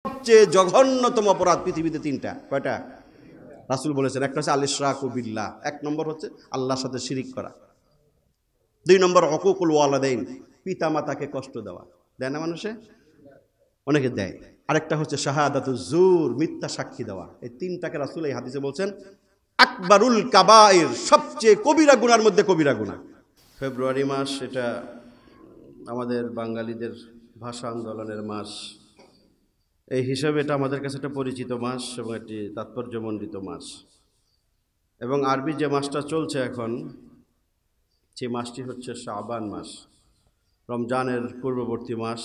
সবচেয়ে জঘন্যতম অপরাধ পৃথিবীতে তিনটা। কয়টা? রাসূল বলেছেন, একটা হচ্ছে আল ইশরাকু বিল্লাহ, এক নম্বর হচ্ছে আল্লাহর সাথে শিরিক করা। দুই নম্বর উকুকুল ওয়ালিদাইন, পিতা মাতাকে কষ্ট দেওয়া। দেয় না মানুষে? অনেকে দেয়। আরেকটা হচ্ছে শাহাদাতুজ জুর, মিথ্যা সাক্ষী দেওয়া। এই তিনটাকে রাসূল এই হাদিসে বলছেন আকবারুল কাবায়ের, সবচেয়ে কবিরা গুনার মধ্যে কবিরা গুনাহ। ফেব্রুয়ারি মাস, এটা আমাদের বাঙালিদের ভাষা আন্দোলনের মাস। এই হিসাবে এটা আমাদের কাছে একটা পরিচিত মাস এবং একটি তাৎপর্যমণ্ডিত মাস। এবং আরবি যে মাসটা চলছে এখন, সেই মাসটি হচ্ছে শাবান মাস, রমজানের পূর্ববর্তী মাস।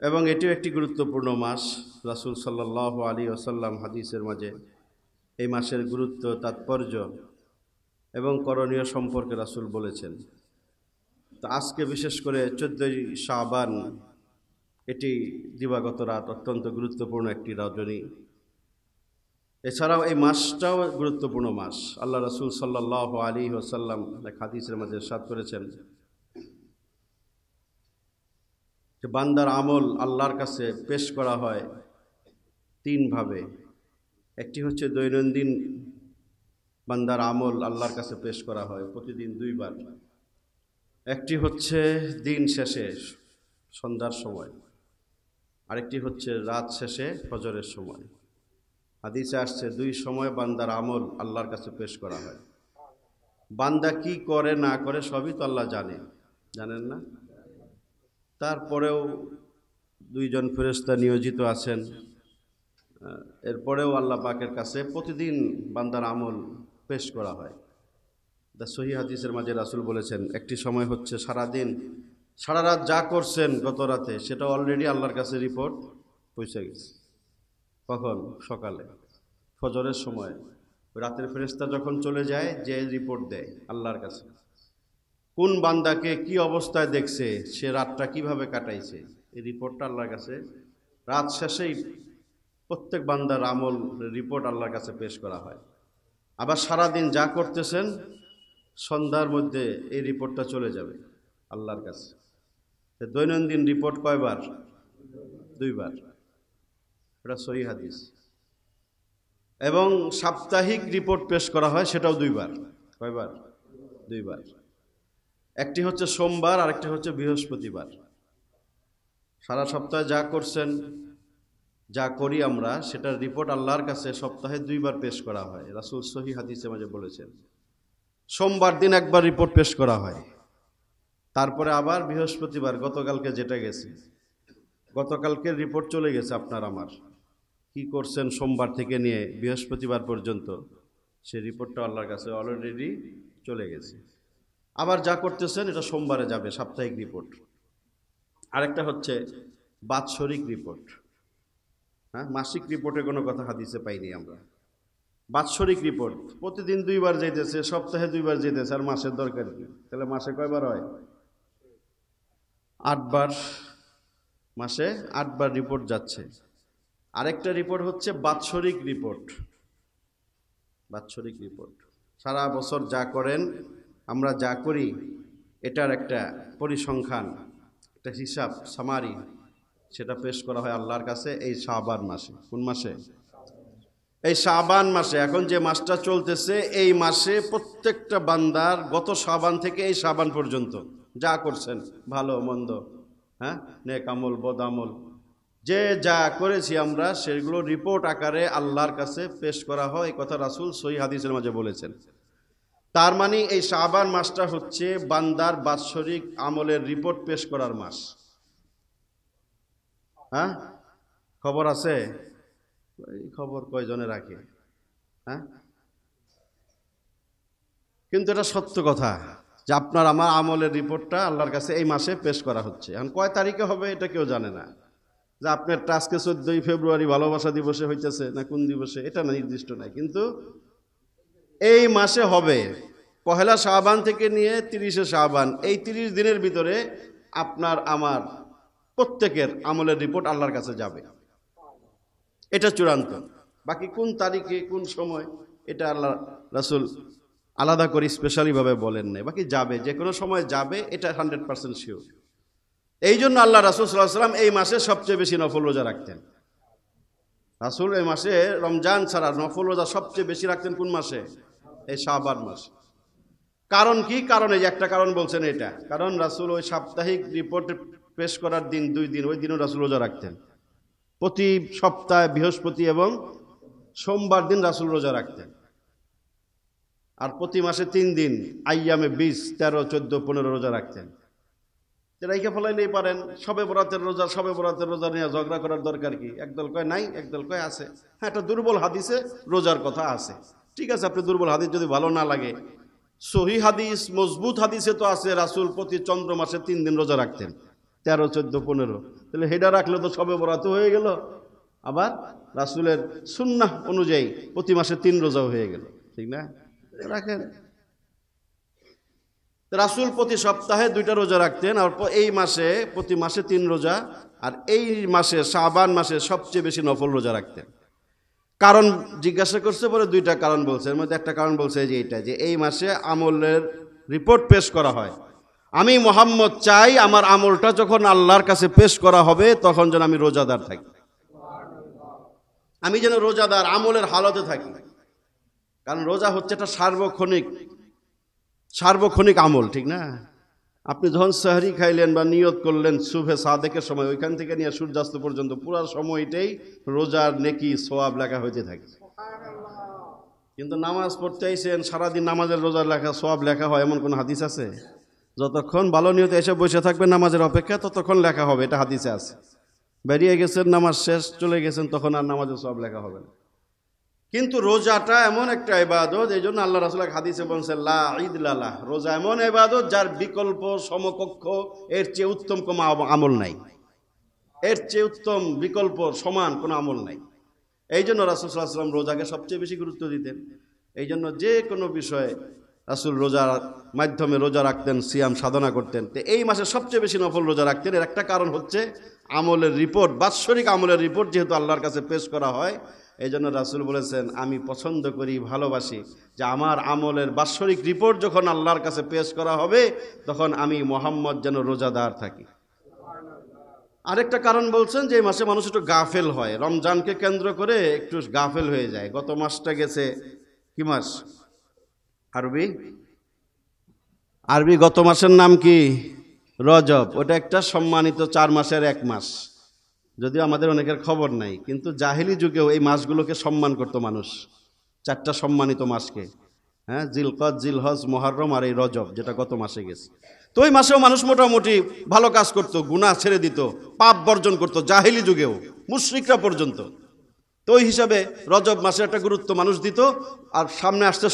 এবং এটিও একটি গুরুত্বপূর্ণ মাস। রাসূল সাল্লাল্লাহু আলাইহি ওয়াসাল্লাম হাদিসের মাঝে এই মাসের গুরুত্ব, তাৎপর্য এবং করণীয় সম্পর্কে রাসূল বলেছেন। তো আজকে বিশেষ করে 14ই শাবান, এটি দিবাগত রাত, অত্যন্ত গুরুত্বপূর্ণ একটি রজনী। এছাড়াও এই মাসটাও গুরুত্বপূর্ণ মাস। আল্লাহ রাসূল সাল্লাল্লাহু আলাইহি ওয়াসাল্লাম এক হাদিসের মাঝে ইরশাদ করেছেন যে বান্দার আমল আল্লাহর কাছে পেশ করা হয় তিনভাবে। একটি হচ্ছে দৈনন্দিন বান্দার আমল আল্লাহর কাছে পেশ করা হয় প্রতিদিন 2 বার। একটি হচ্ছে দিন শেষে সন্ধ্যার সময়, আরেকটি হচ্ছে রাত শেষে ফজরের সময়। হাদিসে আসছে 2 সময় বান্দার আমল আল্লাহর কাছে পেশ করা হয়। বান্দা কি করে না করে সবই তো আল্লাহ জানেন না? তারপরেও 2 জন ফেরেশতা নিয়োজিত আছেন। এরপরেও আল্লাহ পাকের কাছে প্রতিদিন বান্দার আমল পেশ করা হয়। সহিহ হাদিসের মাঝে রাসূল বলেছেন, একটি সময় হচ্ছে সারাদিন, সারা রাত যা করছেন গত রাতে, সেটা অলরেডি আল্লাহর কাছে রিপোর্ট পৌঁছে গেছে। কখন? সকালে ফজরের সময়। রাতের ফেরেশতা যখন চলে যায়, যে রিপোর্ট দেয় আল্লাহর কাছে, কোন বান্দাকে কি অবস্থায় দেখছে, সে রাতটা কিভাবে কাটাইছে, এই রিপোর্টটা আল্লাহর কাছে রাত শেষেই প্রত্যেক বান্দার আমল রিপোর্ট আল্লাহর কাছে পেশ করা হয়। আবার সারাদিন যা করতেছেন, সন্ধ্যার মধ্যে এই রিপোর্টটা চলে যাবে আল্লাহর কাছে। দৈনন্দিন রিপোর্ট কয়বার? 2 বার। এটা সহিহ হাদিস। এবং সাপ্তাহিক রিপোর্ট পেশ করা হয়, সেটাও 2 বার। কয়বার? 2 বার। একটি হচ্ছে সোমবার, আরেকটি হচ্ছে বৃহস্পতিবার। সারা সপ্তাহে যা করছেন, যা করি আমরা, সেটার রিপোর্ট আল্লাহর কাছে সপ্তাহে 2 বার পেশ করা হয়। রাসূল সহিহ হাদিসে মাঝে বলেছেন, সোমবার দিন একবার রিপোর্ট পেশ করা হয়, তারপরে আবার বৃহস্পতিবার, গতকালকে যেটা গেছে, গতকালকের রিপোর্ট চলে গেছে আপনার আমার, কি করছেন সোমবার থেকে নিয়ে বৃহস্পতিবার পর্যন্ত, সেই রিপোর্টটা আল্লাহর কাছে অলরেডি চলে গেছে। আবার যা করতেছেন এটা সোমবারে যাবে, সাপ্তাহিক রিপোর্ট। আরেকটা হচ্ছে বাৎসরিক রিপোর্ট। মাসিক রিপোর্টের কোনো কথা হাদিসে পাইনি আমরা। বাৎসরিক রিপোর্ট প্রতিদিন 2 বার যেতেছে, সপ্তাহে 2 বার যেতেছে, আর মাসের দরকার কি? তাহলে মাসে কয়বার হয়? 8 বার। মাসে 8 বার রিপোর্ট যাচ্ছে। আরেকটা রিপোর্ট হচ্ছে বাৎসরিক রিপোর্ট। বাৎসরিক রিপোর্ট সারা বছর যা করেন, আমরা যা করি, এটার একটা পরিসংখ্যান, একটা হিসাব, সামারি, সেটা পেশ করা হয় আল্লাহর কাছে এই শাবান মাসে। কোন মাসে? এই শাবান মাসে। এখন যে মাসটা চলতেছে, এই মাসে প্রত্যেকটা বান্দার গত শাবান থেকে এই শাবান পর্যন্ত যা করছেন, ভালো মন্দ, নেক আমল, বদ আমল, যে যা করেছি আমরা, সেগুলো রিপোর্ট আকারে আল্লাহর কাছে পেশ করা হয়। এই কথা রাসূল সহিহ হাদিসের মাঝে বলেছেন। তার মানে এই শাবান মাসটা হচ্ছে বান্দার বাৎসরিক আমলের রিপোর্ট পেশ করার মাস। খবর আছে? এই খবর কয়জনে রাখে? কিন্তু এটা সত্য কথা যে আপনার আমার আমলের রিপোর্টটা আল্লাহর কাছে এই মাসে পেশ করা হচ্ছে। এখন কয় তারিখে হবে এটা কেউ জানে না। যে আপনার আজকে 14ই ফেব্রুয়ারি ভালোবাসা দিবসে হইতেছে না কোন দিবসে, এটা না নির্দিষ্ট নাই, কিন্তু এই মাসে হবে। পহেলা শাবান থেকে নিয়ে 30শে শাবান, এই 30 দিনের ভিতরে আপনার আমার প্রত্যেকের আমলের রিপোর্ট আল্লাহর কাছে যাবে। এটা চূড়ান্ত। বাকি কোন তারিখে কোন সময়, এটা আল্লাহ রাসূল আলাদা করে স্পেশালি ভাবে বলেন নাই। বাকি যাবে, যে কোনো সময় যাবে, এটা 100% শিওর। এই জন্য আল্লাহ রাসূল সাল্লাল্লাহু আলাইহি ওয়াসাল্লাম এই মাসে সবচেয়ে বেশি নফল রোজা রাখতেন। রাসূল এই মাসে রমজান ছাড়া নফল রোজা সবচেয়ে বেশি রাখতেন কোন মাসে? এই শাবান মাসে। কারণ কি? কারণ এই একটা কারণ বলছেন এটা, কারণ রাসূল ওই সাপ্তাহিক রিপোর্ট পেশ করার দিন 2 দিন, ওই দিনও রাসূল রোজা রাখতেন। প্রতি সপ্তাহে বৃহস্পতি এবং সোমবার দিন রাসূল রোজা রাখতেন। আর প্রতি মাসে 3 দিন আইয়ামে 20, 13, 14, 15 রোজা রাখতেন। রাইখা ফলাইলেই পারেন। শবে বরাতের রোজা নিয়ে ঝগড়া করার দরকার কি? একদল কয় নাই, একদল কয় আছে। হ্যাঁ, একটা দুর্বল হাদিসে রোজার কথা আছে, ঠিক আছে। আপনি দুর্বল হাদিস যদি ভালো না লাগে, সহিহ হাদিস মজবুত হাদিসে তো আছে রাসূল প্রতি চন্দ্র মাসে 3 দিন রোজা রাখতেন, 13, 14, 15। তাহলে হেডা রাখলে তো শবে বরাত হয়ে গেল, আবার রাসূলের সুন্নাহ অনুযায়ী প্রতি মাসে 3 রোজাও হয়ে গেল, ঠিক না? রাখেন। রাসূল প্রতি সপ্তাহে 2টা রোজা রাখতেন, আর এই মাসে প্রতি মাসে 3 রোজা, আর এই মাসে শাবান মাসে সবচেয়ে বেশি নফল রোজা রাখতেন। কারণ জিজ্ঞাসা করছে, পরে 2টা কারণ বলছে। এর মধ্যে একটা কারণ বলছে যে এইটা, যে এই মাসে আমলের রিপোর্ট পেশ করা হয়। আমি মুহাম্মদ চাই আমার আমলটা যখন আল্লাহর কাছে পেশ করা হবে তখন যেন আমি রোজাদার থাকি, আমি যেন রোজাদার আমলের হালতে থাকি। কারণ রোজা হচ্ছে একটা সার্বক্ষণিক আমল, ঠিক না? আপনি যখন সাহরি খাইলেন বা নিয়ত করলেন সুবহে সাদেকের সময়, ওইখান থেকে নিয়ে সূর্যাস্ত পর্যন্ত পুরো সময়টাই রোজার নেকি সওয়াব লেখা হইতে থাকে। কিন্তু নামাজ পড়তে আইছেন, সারাদিন নামাজের রোজার লেখা সওয়াব লেখা হয় এমন কোন হাদিস আছে? যতক্ষণ ভালো নিয়তে এসে বসে থাকবেন নামাজের অপেক্ষা, ততক্ষণ লেখা হবে, এটা হাদিসে আছে। বেরিয়ে গেছেন, নামাজ শেষ, চলে গেছেন, তখন আর নামাজের সওয়াব লেখা হবে না। কিন্তু রোজাটা এমন একটা ইবাদত, এই জন্য আল্লাহ রাসূল হাদিসে বলছেন লা ঈদলা লাহ, রোজা এমন ইবাদত যার বিকল্প, সমকক্ষ, এর চেয়ে উত্তম কোনো আমল নাই, এর চেয়ে উত্তম বিকল্প সমান কোনো আমল নাই। এই জন্য রাসূল সাল্লাল্লাহু আলাইহি ওয়াসাল্লাম রোজাকে সবচেয়ে বেশি গুরুত্ব দিতেন। এই জন্য যে কোনো বিষয়ে রাসূল রোজার মাধ্যমে রোজা রাখতেন, সিয়াম সাধনা করতেন। তো এই মাসে সবচেয়ে বেশি নফল রোজা রাখতেন। এর একটা কারণ হচ্ছে আমলের রিপোর্ট, বাৎসরিক আমলের রিপোর্ট যেহেতু আল্লাহর কাছে পেশ করা হয়, এই জন্য রাসূল বলেছেন আমি পছন্দ করি, ভালোবাসি যে আমার আমলের বাৎসরিক রিপোর্ট যখন আল্লাহর কাছে পেশ করা হবে তখন আমি মুহাম্মদ যেন রোজাদার থাকি। আরেকটা কারণ বলছেন যে এই মাসে মানুষ একটু গাফেল হয়, রমজানকে কেন্দ্র করে একটু গাফেল হয়ে যায়। গত মাসটা গেছে কি মাস? আরবি গত মাসের নাম কি? রজব। ওটা একটা সম্মানিত 4 মাসের 1 মাস, যদিও আমাদের অনেকের খবর নাই, কিন্তু জাহেলি যুগেও এই মাসগুলোকে সম্মান করত মানুষ, 4টা সম্মানিত মাসকে। হ্যাঁ, জিলকদ, জিলহজ, মুহররম আর এই রজব, যেটা গত মাসে গেছে। তো ওই মাসেও মানুষ মোটামুটি ভালো কাজ করত, গুনাহ ছেড়ে দিত, পাপ বর্জন করত, জাহেলি যুগেও মুশরিকরা পর্যন্ত। তো ওই হিসাবে রজব মাসে একটা গুরুত্ব মানুষ দিত। আর সামনে আসছে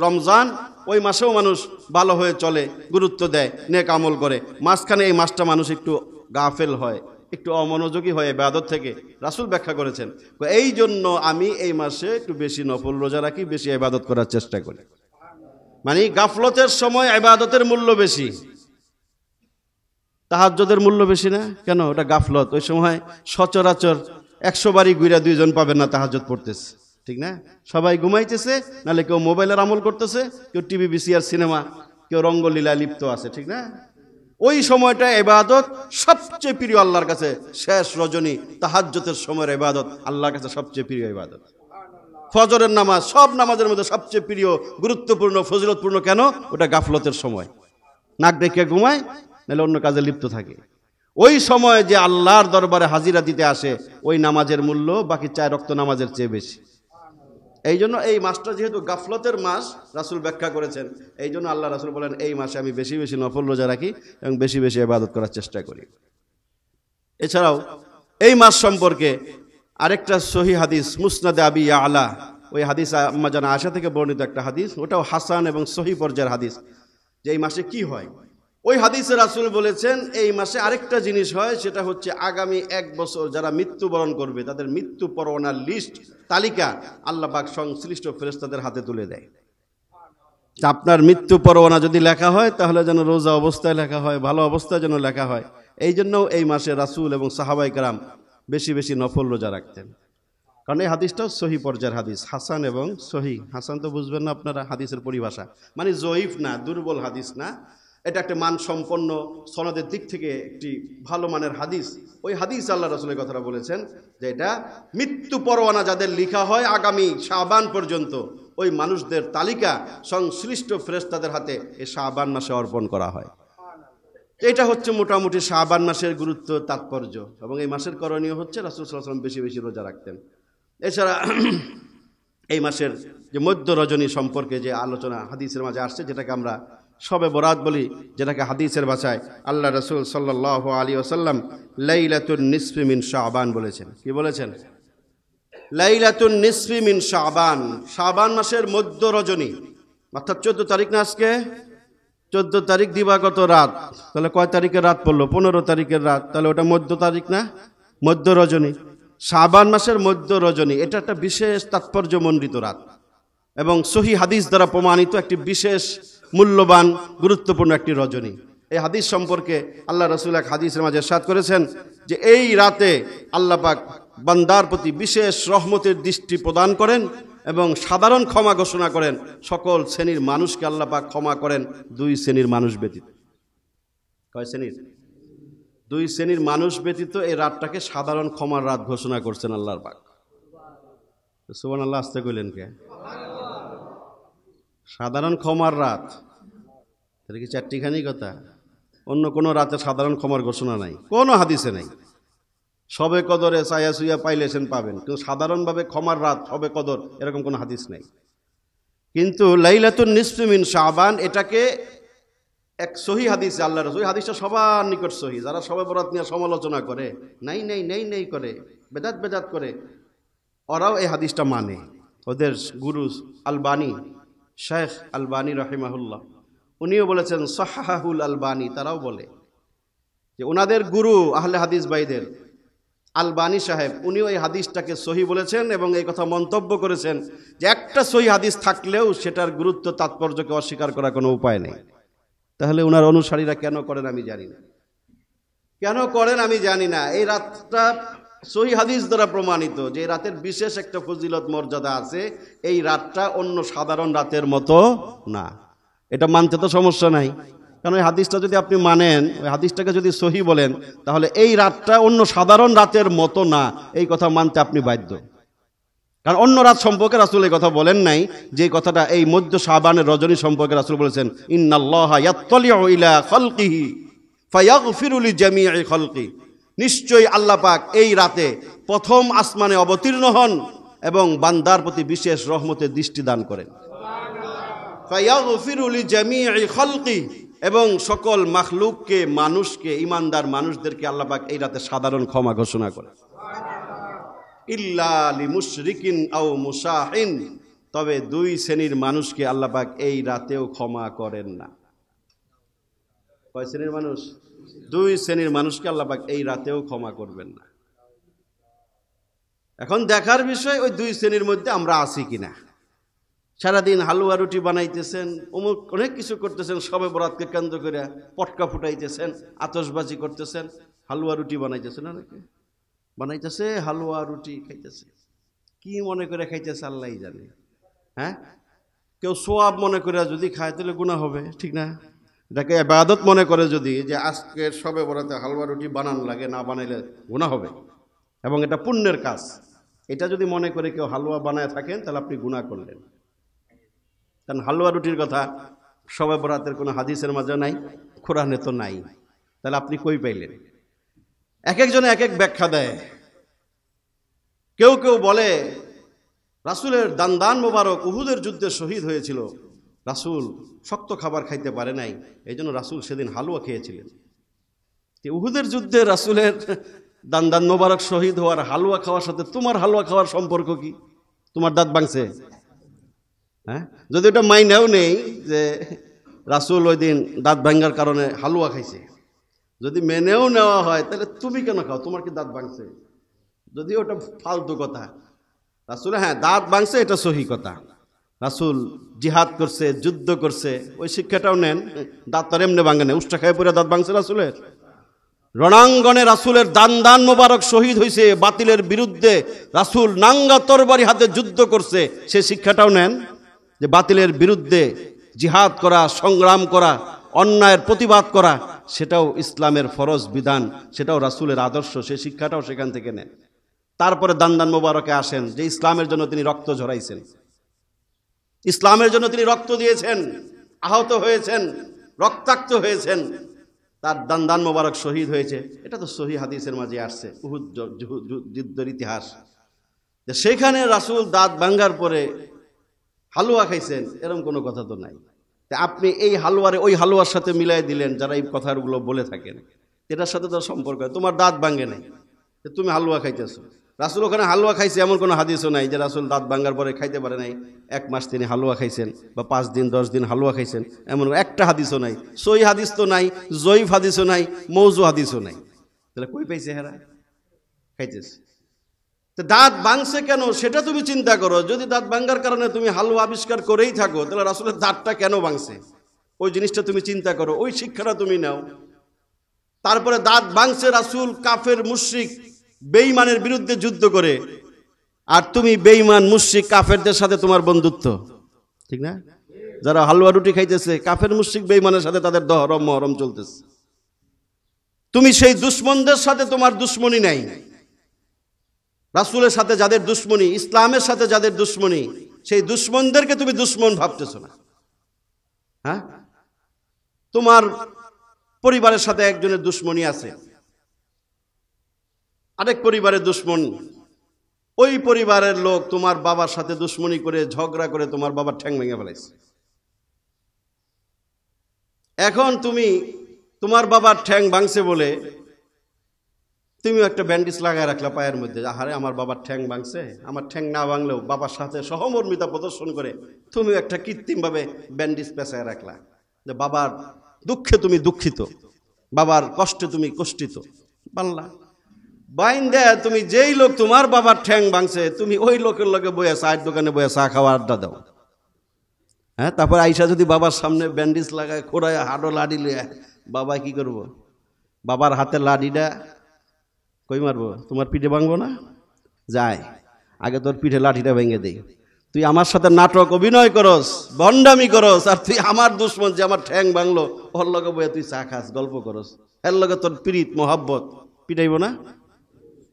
রমজান, ওই মাসেও মানুষ ভালো হয়ে চলে, গুরুত্ব দেয়, নেক আমল করে। মাঝখানে এই মাসটা মানুষ একটু গাফেল হয়, একটু অমনোযোগী হয়ে ইবাদত থেকে। রাসূল ব্যাখ্যা করেছেন এই জন্য আমি এই মাসে একটু বেশি নফল রোজা রাখি, বেশি ইবাদত করার চেষ্টা করি। মানে গাফলতের সময় ইবাদতের মূল্য বেশি, তাহাজ্জুদের মূল্য বেশি না। কেন? ওটা গাফলত। ওই সময় সচরাচর 100 বারই ঘুরা 2 জন পাবেন না তাহাজ্জুদ পড়তেছে, ঠিক না? সবাই ঘুমাইতেছে, নাহলে কেউ মোবাইলের আমল করতেছে, কেউ টিভি, বিসিআর, সিনেমা, কেউ রঙ্গলীলায় লিপ্ত আছে, ঠিক না? ওই সময়টা ইবাদত সবচেয়ে প্রিয় আল্লাহর কাছে। শেষ রজনী তাহাজ্জুদের সময়ের ইবাদত আল্লাহর কাছে সবচেয়ে প্রিয় ইবাদত। ফজরের নামাজ সব নামাজের মধ্যে সবচেয়ে প্রিয়, গুরুত্বপূর্ণ, ফজিলতপূর্ণ। কেন? ওটা গাফলতের সময়, নাক ডেকে ঘুমায়, নাহলে অন্য কাজে লিপ্ত থাকে। ওই সময় যে আল্লাহর দরবারে হাজিরা দিতে আসে, ওই নামাজের মূল্য বাকি 4 ওয়াক্ত নামাজের চেয়ে বেশি। এই জন্য এই মাসটা যেহেতু গাফলতের মাস, রাসূল ব্যাখ্যা করেছেন, এই জন্য আল্লাহ রাসূল বলেন এই মাসে আমি বেশি বেশি নফল রোজা রাখি এবং বেশি বেশি ইবাদত করার চেষ্টা করি। এছাড়াও এই মাস সম্পর্কে আরেকটা সহিহ হাদিস, মুসনাদে আবি ইয়ালা, ওই হাদিস আম্মা জানা আয়েশা থেকে বর্ণিত একটা হাদিস, ওটাও হাসান এবং সহিহ পর্যায়ের হাদিস, যে এই মাসে কি হয়। ওই হাদিসে রাসূল বলেছেন এই মাসে আরেকটা জিনিস হয়, সেটা হচ্ছে আগামী 1 বছর যারা মৃত্যুবরণ করবে তাদের মৃত্যু পরোয়ানার লিস্ট, তালিকা আল্লাহ পাক সংশ্লিষ্ট ফেরেশতাদের হাতে তুলে দেয়। আপনার মৃত্যু পরোয়ানা যদি লেখা হয় তাহলে যেন রোজা অবস্থায় লেখা হয়, ভালো অবস্থায় যেন লেখা হয়। এই জন্য এই মাসে রাসূল এবং সাহাবায়ে কেরাম বেশি বেশি নফল রোজা রাখতেন। কারণ এই হাদিসটাও সহিহ পর্যায়ের হাদিস, হাসান এবং সহিহ। হাসান তো বুঝবেন না আপনারা, হাদিসের পরিভাষা মানে জয়ীফ না, দুর্বল হাদিস না, এটা একটা মানসম্পন্ন সনদের দিক থেকে একটি ভালো মানের হাদিস। ওই হাদিস আল্লাহ রাসূলের কথাটা বলেছেন যে এটা মৃত্যু পরোয়ানা যাদের লেখা হয় আগামী শাবান পর্যন্ত, ওই মানুষদের তালিকা সংশ্লিষ্ট ফেরেশতাদের হাতে এই শাবান মাসে অর্পণ করা হয়। এটা হচ্ছে মোটামুটি শাবান মাসের গুরুত্ব, তাৎপর্য। এবং এই মাসের করণীয় হচ্ছে রাসূল সাল্লাল্লাহু আলাইহি ওয়াসাল্লাম বেশি বেশি রোজা রাখতেন। এছাড়া এই মাসের যে মধ্য রজনী সম্পর্কে যে আলোচনা হাদিসের মাঝে আসছে, যেটাকে আমরা শবে বরাত বলি, যেটাকে হাদিসের ভাষায় আল্লাহ রাসূল সাল্লাল্লাহু আলাইহি ওয়াসাল্লাম লাইলাতুন নিসফি মিন শাবান বলেছেন। কি বলেছেন? লাইলাতুন নিসফি মিন শাবান, শাবান মাসের মধ্য রজনী, অর্থাৎ 14 তারিখ না আজকে? 14 তারিখ দিবাগত রাত, তাহলে কয় তারিখের রাত পড়লো? 15 তারিখের রাত, তাহলে ওটা মধ্য তারিখ না? মধ্য রজনী। শাবান মাসের মধ্য রজনী, এটা একটা বিশেষ তাৎপর্যমণ্ডিত রাত এবং সহিহ হাদিস দ্বারা প্রমাণিত একটি বিশেষ মূল্যবান গুরুত্বপূর্ণ একটি রজনী। এই হাদিস সম্পর্কে আল্লাহ রাসূল এক হাদিসের মাঝে ইরশাদ করেছেন যে এই রাতে আল্লাহ পাক বান্দার প্রতি বিশেষ রহমতের দৃষ্টি প্রদান করেন এবং সাধারণ ক্ষমা ঘোষণা করেন। সকল শ্রেণীর মানুষকে আল্লাহ পাক ক্ষমা করেন, 2 শ্রেণীর মানুষ ব্যতীত। কয় শ্রেণীর? 2 শ্রেণীর মানুষ ব্যতীত এই রাতটাকে সাধারণ ক্ষমার রাত ঘোষণা করছেন আল্লাহর পাক। সুবহানাল্লাহ, আস্তে কইলেন কে? সাধারণ ক্ষমার রাত, এটা কি 4টিখানি কথা? অন্য কোনো রাতে সাধারণ ক্ষমার ঘোষণা নাই, কোনো হাদিসে নাই। শবে কদরে ছায়া সুইয়া পাইলেছেন পাবেন, কিন্তু সাধারণভাবে ক্ষমার রাত শবে কদর এরকম কোনো হাদিস নাই। কিন্তু লাইলাতুন নিসফি মিন শাবান এটাকে এক সহি হাদিসে আল্লাহ রাসূল, হাদিসটা সবার নিকট সহি, যারা শবে বরাত নিয়ে সমালোচনা করে নাই নাই নাই নাই করে বেদাত বেদাত করে, ওরাও এই হাদিসটা মানে। ওদের গুরু আলবানী, শেখ আলবানী রাহিমাহুল্লাহ, উনিও বলেছেন সাহাহুল আলবানী, তারাও বলে যে ওনাদের গুরু আহলে হাদিস ভাইদের আলবানী সাহেব, উনিও এই হাদিসটাকে সহি বলেছেন এবং এই কথা মন্তব্য করেছেন যে একটা সহি হাদিস থাকলেও সেটার গুরুত্ব তাৎপর্যকে অস্বীকার করার কোনো উপায় নেই। তাহলে ওনার অনুসারীরা কেন করেন আমি জানি না, কেন করেন আমি জানি না। এই রাতটা সহি হাদিস দ্বারা প্রমাণিত যে রাতের বিশেষ একটা ফজিলত মর্যাদা আছে। এই রাতটা অন্য সাধারণ রাতের মতো না, এটা মানতে তো সমস্যা নাই। কারণ ওই হাদিসটা যদি আপনি মানেন, ওই হাদিসটাকে যদি সহি বলেন, তাহলে এই রাতটা অন্য সাধারণ রাতের মতো না, এই কথা মানতে আপনি বাধ্য। কারণ অন্য রাত সম্পর্কে রাসূল এই কথা বলেন নাই, যে কথাটা এই মধ্য শাবানের রজনী সম্পর্কে রাসূল বলেছেন ইন্নাল্লাহা ইয়াত্তালিউ ইলা খালকিহি ফায়াগফিরু লিজামিই খালকি, নিশ্চয়ই আল্লাহ পাক এই রাতে প্রথম আসমানে অবতীর্ণ হন এবং বান্দার প্রতি বিশেষ রহমতের দৃষ্টি দান করেন। ফায়াগফিরু লিজামিই খালকি, এবং সকল মাখলুককে, মানুষকে, ইমানদার মানুষদেরকে আল্লাহ পাক এই রাতে সাধারণ ক্ষমা ঘোষণা করেন। ইল্লা লিমুশরিকিন আও মুশাহিন, তবে 2 শ্রেণীর মানুষকে আল্লাহ পাক এই রাতেও ক্ষমা করেন না। কয় শ্রেণীর মানুষ? 2 শ্রেণীর মানুষকে আল্লাহ পাক এই রাতেও ক্ষমা করবেন না। এখন দেখার বিষয় ওই 2 শ্রেণীর মধ্যে আমরা আছি কিনা। সারাদিন হালুয়া রুটি বানাইতেছেন, অমুক অনেক কিছু করতেছেন, শবে বরাতকে কেন্দ্র করে পটকা ফুটাইতেছেন, আতশবাজি করতেছেন, হালুয়া রুটি বানাইতেছেন, অনেকে বানাইতেছে হালুয়া রুটি খাইতেছে, কি মনে করে খাইতেছে আল্লাহই জানে। হ্যাঁ, কেউ সোয়াব মনে করে যদি খায় তাহলে গুনাহ হবে, ঠিক না? এটাকে ইবাদত মনে করে যদি, যে আজকে শবে বরাতে হালুয়া রুটি বানান লাগে, না বানাইলে গুনাহ হবে এবং এটা পুণ্যের কাজ, এটা যদি মনে করে কেউ হালুয়া বানায় থাকেন তাহলে আপনি গুনাহ করলেন। কারণ হালুয়া রুটির কথা শবে বরাতের কোনো হাদিসের মাঝে নাই, কোরআনে তো নাই, তাহলে আপনি কই পাইলেন? এক একজনে এক এক ব্যাখ্যা দেয়। কেউ কেউ বলে রাসূলের দান মোবারক উহুদের যুদ্ধে শহীদ হয়েছিল, রাসূল শক্ত খাবার খাইতে পারে নাই, এই জন্য রাসূল সেদিন হালুয়া খেয়েছিলেন। উহুদের যুদ্ধে রাসূলের দান মোবারক শহীদ হওয়ার হালুয়া খাওয়ার সাথে তোমার হালুয়া খাওয়ার সম্পর্ক কি? তোমার দাঁত ভাঙছে? হ্যাঁ, যদি ওটা মাইনেও নেই যে রাসূল ওই দিন দাঁত ভাঙার কারণে হালুয়া খাইছে, যদি মেনেও নেওয়া হয় তাহলে তুমি কেন খাও? তোমার কি দাঁত ভাঙছে? যদি ওটা ফালতু কথা। রাসূল হ্যাঁ দাঁত ভাঙছে, এটা সহি কথা। রাসূল জিহাদ করছে, যুদ্ধ করছে, ওই শিক্ষাটাও নেন। দাঁত তার এমনি ভাঙে না, উষ্টা খায় পরে দাঁত ভাঙছে রাসূলের? রণাঙ্গনে রাসূলের দান মোবারক শহীদ হয়েছে, বাতিলের বিরুদ্ধে রাসূল নাঙ্গা তরবারি হাতে যুদ্ধ করছে, সে শিক্ষাটাও নেন যে বাতিলের বিরুদ্ধে জিহাদ করা, সংগ্রাম করা অন্যায়ের প্রতিবাদ করা, সেটাও ইসলামের ফরজ বিধান, সেটাও রাসূলের আদর্শ, সেই শিক্ষাটাও সেখান থেকে নেন। তারপরে দান্দান মোবারকে আসেন, যে ইসলামের জন্য তিনি রক্ত ঝরাইছেন, ইসলামের জন্য তিনি রক্ত দিয়েছেন, আহত হয়েছেন, রক্তাক্ত হয়েছেন, তার দান্দান মোবারক শহীদ হয়েছে। এটা তো সহিহ হাদিসের মাঝে আসছে, উহুদ যুদ্ধের ইতিহাস। সেখানে রাসূল দাঁত ভাঙ্গার পরে হালুয়া খাইছেন, এরকম কোনো কথা তো নাই। আপনি এই হালুয়ারে ওই হালুয়ার সাথে মিলাই দিলেন, যারা এই কথাগুলো বলে থাকেন, এটার সাথে তো সম্পর্ক। তোমার দাঁত ভাঙ্গে নাই, তুমি হালুয়া খাইতেছো। রাসূল ওখানে হালুয়া খাইছে এমন কোনো হাদিসও নাই যে রাসূল দাঁত ভাঙ্গার পরে খাইতে পারে নাই, 1 মাস তিনি হালুয়া খাইছেন, বা 5 দিন 10 দিন হালুয়া খাইছেন, এমন একটা হাদিসও নাই। সহিহ হাদিস তো নাই, জয়ীফ হাদিসও নাই, মৌজু হাদিসও নাই। তাহলে কই পাইছে হেরা? খাইতেছে। তো দাঁত ভাঙছে কেন সেটা তুমি চিন্তা করো। যদি দাঁত ভাঙ্গার কারণে তুমি হালুয়া আবিষ্কার করেই থাকো, তাহলে রাসূলের দাঁতটা কেন ভাঙছে ওই জিনিসটা তুমি চিন্তা করো, ওই শিক্ষাটা তুমি নাও। তারপরে দাঁত ভাঙছে রাসূল কাফের মুশরিক বেঈমানের বিরুদ্ধে যুদ্ধ করে, আর তুমি বেঈমান মুশরিক কাফেরদের সাথে তোমার বন্ধুত্ব, ঠিক না? যারা হালুয়া রুটি খাইতেছে, কাফের মুশরিক বেঈমানের সাথে তাদের দহরম মহরম চলতেছে। তুমি সেই দুশমনদের সাথে তোমার দুশ্মনী নাই। রাসূলের সাথে যাদের দুশ্মনী, ইসলামের সাথে যাদের দুশ্মনী, সেই দুশ্মনদেরকে তুমি দুশ্মন ভাবতেছো না। হ্যাঁ, তোমার পরিবারের সাথে একজনের দুশ্মনী আছে, আরেক পরিবারের দুশ্মনী, ওই পরিবারের লোক তোমার বাবার সাথে দুশ্মনী করে ঝগড়া করে তোমার বাবার ঠ্যাং ভেঙে ফেলাইছে। এখন তুমি তোমার বাবার ঠ্যাং ভাঙছে বলে তুমি একটা ব্যান্ডেজ লাগায় রাখলা পায়ের মধ্যে, আহারে আমার বাবার ঠ্যাং ভাঙছে, আমার ঠ্যাং না ভাঙলেও বাবার সাথে সহমর্মিতা প্রদর্শন করে তুমি একটা কৃত্রিমভাবে ব্যান্ডেজ পেঁচায় রাখলা, যে বাবার দুঃখে তুমি দুঃখিত, বাবার কষ্টে তুমি কষ্টিত। পারলা বাইন দেয় তুমি যেই লোক তোমার বাবার ঠ্যাং ভাঙছে, তুমি ওই লোকের লগে বইয়া চায়ের দোকানে বইয়া চা খাওয়া আড্ডা দাও। হ্যাঁ, তারপর আইসা যদি বাবার সামনে ব্যান্ডেজ লাগায় খোড়ায় হাডো লাডি লইয়া, বাবা কি করব? বাবার হাতে লাডিটা কই মারবো? তোমার পিঠে ভাঙবো না? যায় আগে তোর পিঠে লাঠিটা ভেঙে দেই। তুই আমার সাথে নাটক অভিনয় করস, ভণ্ডামি করস, আর তুই আমার দুশ্মন যে আমার ঠ্যাং ভাঙলো, ওর লগে বইয়া তুই চা খাস, গল্প করস, এর লগে তোর প্রীত মোহাব্বত, পিটাইব না?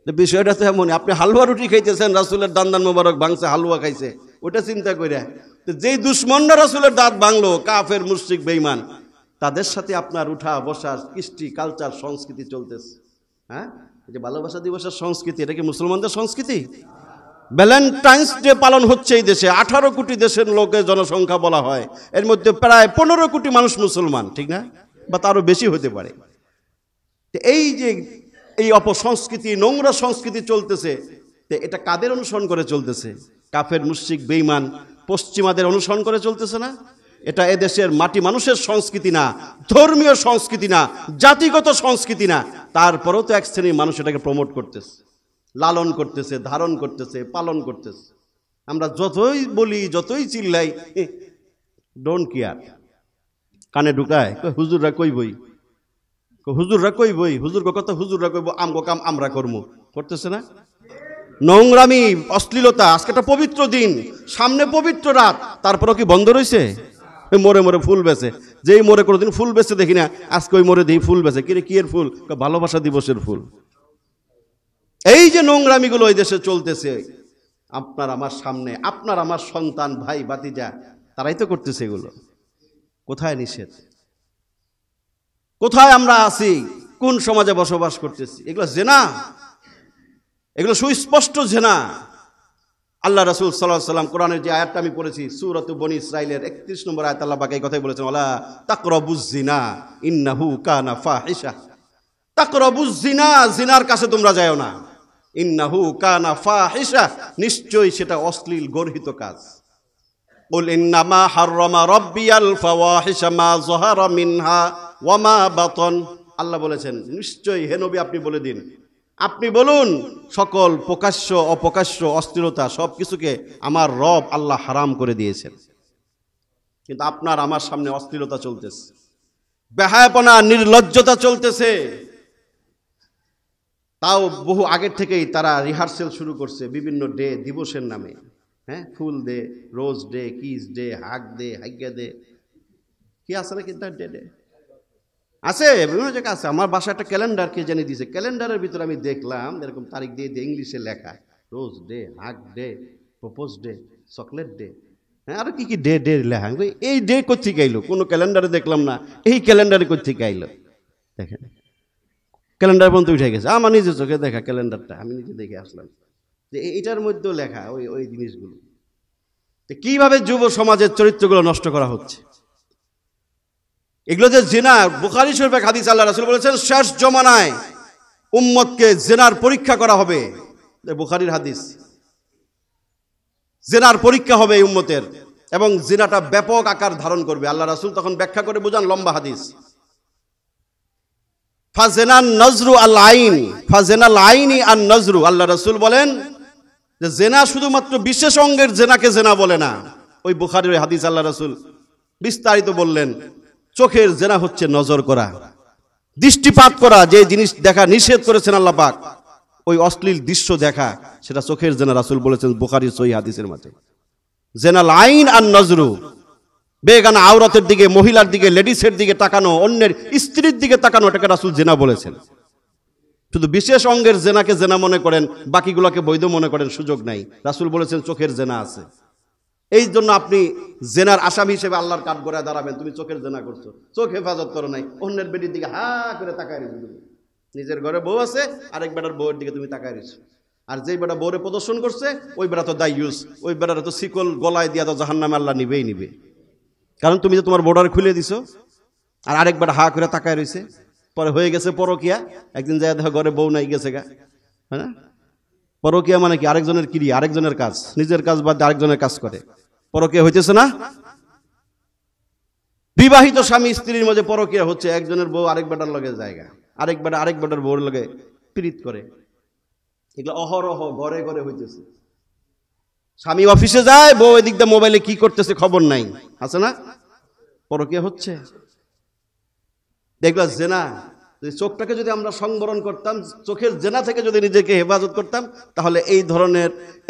বিষয়টা তো এমনই। আপনি হালুয়া রুটি খাইতেছেন, রাসূলের দান্দান মোবারক ভাঙছে, হালুয়া খাইছে, ওটা চিন্তা কইরা যেই দুশ্মনরা রাসূলের দাঁত ভাঙলো, কাফের মুশরিক বেঈমান, তাদের সাথে আপনার উঠা বসা, কৃষ্টি কালচার সংস্কৃতি চলতেছে। হ্যাঁ, এই যে ভালোবাসা দিবসের সংস্কৃতি, এটা কি মুসলমানদের সংস্কৃতি? ভ্যালেন্টাইন্স ডে পালন হচ্ছে এই দেশে, 18 কোটি দেশের লোকের জনসংখ্যা বলা হয়, এর মধ্যে প্রায় 15 কোটি মানুষ মুসলমান, ঠিক না? বা তারও বেশি হতে পারে। এই যে এই অপসংস্কৃতি, নোংরা সংস্কৃতি চলতেছে, এটা কাদের অনুসরণ করে চলতেছে? কাফের মুশরিক বেঈমান পশ্চিমাদের অনুসরণ করে চলতেছে না? এটা এদেশের মাটি মানুষের সংস্কৃতি না, ধর্মীয় সংস্কৃতি না, জাতিগত সংস্কৃতি না। তারপরেও তো এক শ্রেণীর মানুষ এটাকে প্রমোট করতেছে, লালন করতেছে, ধারণ করতেছে, পালন করতেছে। আমরা যতই বলি, যতই চিল্লাই, ডোন্ট কেয়ার। কানে ঢুকায় হুজুররা কই বই, হুজুররা কই বই, হুজুর কথা হুজুররা কইব, আমগো কাম আমরা করবো, করতেছে না? নোংরামি, অশ্লীলতা। আজকে একটা পবিত্র দিন, সামনে পবিত্র রাত, তারপরও কি বন্ধ রয়েছে? মোড়ে মোড়ে ফুল বেচে, যেই মোড়ে কোনোদিন ফুল বেচে দেখি না, আজকে ওই মোড়ে দেখি ফুল বেচে। কিরে, কি এর ফুল? ভালোবাসা দিবসের ফুল। এই যে নোংরামিগুলো এই দেশে চলতেছে, আপনার আমার সামনে, আপনার আমার সন্তান, ভাই ভাতিজা, তারাই তো করতেছে এগুলো। কোথায় নিষেধ? কোথায় আমরা আছি? কোন সমাজে বসবাস করতেছি? এগুলো জেনা, এগুলো সুস্পষ্ট জেনা। আল্লাহ রাসূল সাল্লাল্লাহু আলাইহি ওয়াসাল্লাম কোরআনের যে আয়াতটা আমি পড়েছি, সূরাত বনী ইসরাঈলের 31 নম্বর আয়াত, আল্লাহ পাক এই কথাই বলেছেন, ওয়ালা তাকরাবুজ জিনা ইন্নাহু কানা ফাহিশা। তাকরাবুজ জিনা, জিনার কাছে তোমরা যাও না। ইন্নাহু কানা ফাহিশা, নিশ্চয়ই সেটা অশ্লীল গর্হিত কাজ। কুল ইন্নামা হাররামা রাব্বিয়াল ফাওয়াহিশা মা যাহারা মিনহা ওয়া মা বাতন। আল্লাহ বলেছেন, নিশ্চয়ই হে নবী আপনি বলে দিন, আপনি বলুন, সকল প্রকাশ্য অপ্রকাশ্য অশ্লীলতা সব কিছুকে আমার রব আল্লাহ হারাম করে দিয়েছেন। কিন্তু আপনার আমার সামনে অশ্লীলতা চলতেছে, বেহায়াপনা, নির্লজ্জতা চলতেছে। তাও বহু আগের থেকেই তারা রিহার্সেল শুরু করছে বিভিন্ন ডে, দিবসের নামে। হ্যাঁ, ফুল day, rose day, kiss day, hug day, হাইগা ডে, কি আছে না কিন্তু ডে ডে আছে, বিভিন্ন জায়গায় আছে। আমার বাসায় একটা ক্যালেন্ডার কে জানিয়ে দিয়েছে, ক্যালেন্ডারের ভিতরে আমি দেখলাম এরকম তারিখ দিয়ে ইংলিশে লেখা, rose day, hug day, propose day, chocolate day, হ্যাঁ আরো কি কি ডে ডে লেখা। এই ডে কোথেকে আইলো? কোনো ক্যালেন্ডারে দেখলাম না, এই ক্যালেন্ডারে কোথেকে আইলো? দেখেন ক্যালেন্ডার পর্যন্ত উঠে গেছে। আমার নিজের চোখে দেখা ক্যালেন্ডারটা আমি নিজে দেখে আসলাম যে এটার মধ্যেও লেখা ওই ওই জিনিসগুলো। কিভাবে যুব সমাজের চরিত্রগুলো নষ্ট করা হচ্ছে, এগুলো যে জেনা। বুখারী শরীফে হাদিস আল্লাহ রাসূল বলেছেন শেষ জমানায় উম্মতকে জেনার পরীক্ষা করা হবে। বুখারীর হাদিস, জেনার পরীক্ষা হবে এই উম্মতের, এবং জিনাটা ব্যাপক আকার ধারণ করবে। আল্লাহ রাসূল তখন ব্যাখ্যা করে বোঝান, লম্বা হাদিস। ফাজেনান নজরু আল আইন, ফাজেনাল আইনি আন নজরু। আল্লাহ রাসূল বলেন যে জেনা শুধুমাত্র বিশেষ অঙ্গের জেনাকে জেনা বলে না। ওই বুখারীর হাদিস আল্লাহ রাসূল বিস্তারিত বললেন, চোখের জেনা হচ্ছে নজর করা, দৃষ্টিপাত করা, যে জিনিস দেখা নিষেধ করেছেন আল্লাহ পাক, ওই অশ্লীল দৃশ্য দেখা, সেটা চোখের জেনা। রাসূল বলেছেন বুখারীর সহিহ হাদিসের মাঝে, জেনাল আইন আর নজরু, বেগানা আওরাতের দিকে, মহিলার দিকে, লেডিসের দিকে তাকানো, অন্যের স্ত্রীর দিকে তাকানো, এটাকে রাসূল জেনা বলেছেন। শুধু বিশেষ অঙ্গের জেনাকে জেনা মনে করেন, বাকিগুলোকে বৈধ মনে করেন, সুযোগ নাই। রাসূল বলেছেন চোখের জেনা আছে। এই জন্য আপনি জেনার আসামি হিসেবে আল্লাহর কাঠ গড়ায় দাঁড়াবেন। তুমি চোখের জেনা করছো, চোখ হেফাজত করো নাই, অন্যের বেটির দিকে হা করে তাকায় রয়েছো। তুমি নিজের ঘরে বউ আছে, আরেক বেটার বউয়ের দিকে তুমি তাকায় রয়েছো। আর যেই বেটা বউরে প্রদর্শন করছে, ওই বেটা তো দায়ুস, ওই বেটার তো শিকল গলায় দিয়া তো জাহান্নামে আল্লাহ নিবেই নিবে। কারণ তুমি যে তোমার বর্ডার খুলে দিছো, আর আরেক বেটা হা করে তাকায় রয়েছে। পরে হয়ে গেছে পরকিয়া। একদিন যায় দেখো ঘরে বউ নাই, গেছে গা, হ্যাঁ। পরকিয়া মানে কি? আরেকজনের ক্রিয়া, আরেকজনের কাজ, নিজের কাজ বাদ আরেকজনের কাজ করে পরকিয়া হইতেছে না? বিবাহিত স্বামী স্ত্রীর মধ্যে পরকিয়া হচ্ছে, একজনের বউ আরেক বেটার লগে জায়গা, আরেক বেটা আরেক বেটার বউর লগে পীড়িত করে। এগুলো অহরহ ঘরে ঘরে হইতেছে। স্বামী অফিসে যায়, বউ এদিক দিয়ে মোবাইলে কি করতেছে খবর নাই, আছে না? পরকিয়া হচ্ছে। দেখলো জেনা। চোখটাকে যদি আমরা সংবরণ করতাম, চোখের জেনা থেকে যদি নিজেকে হেফাজত করতাম, তাহলে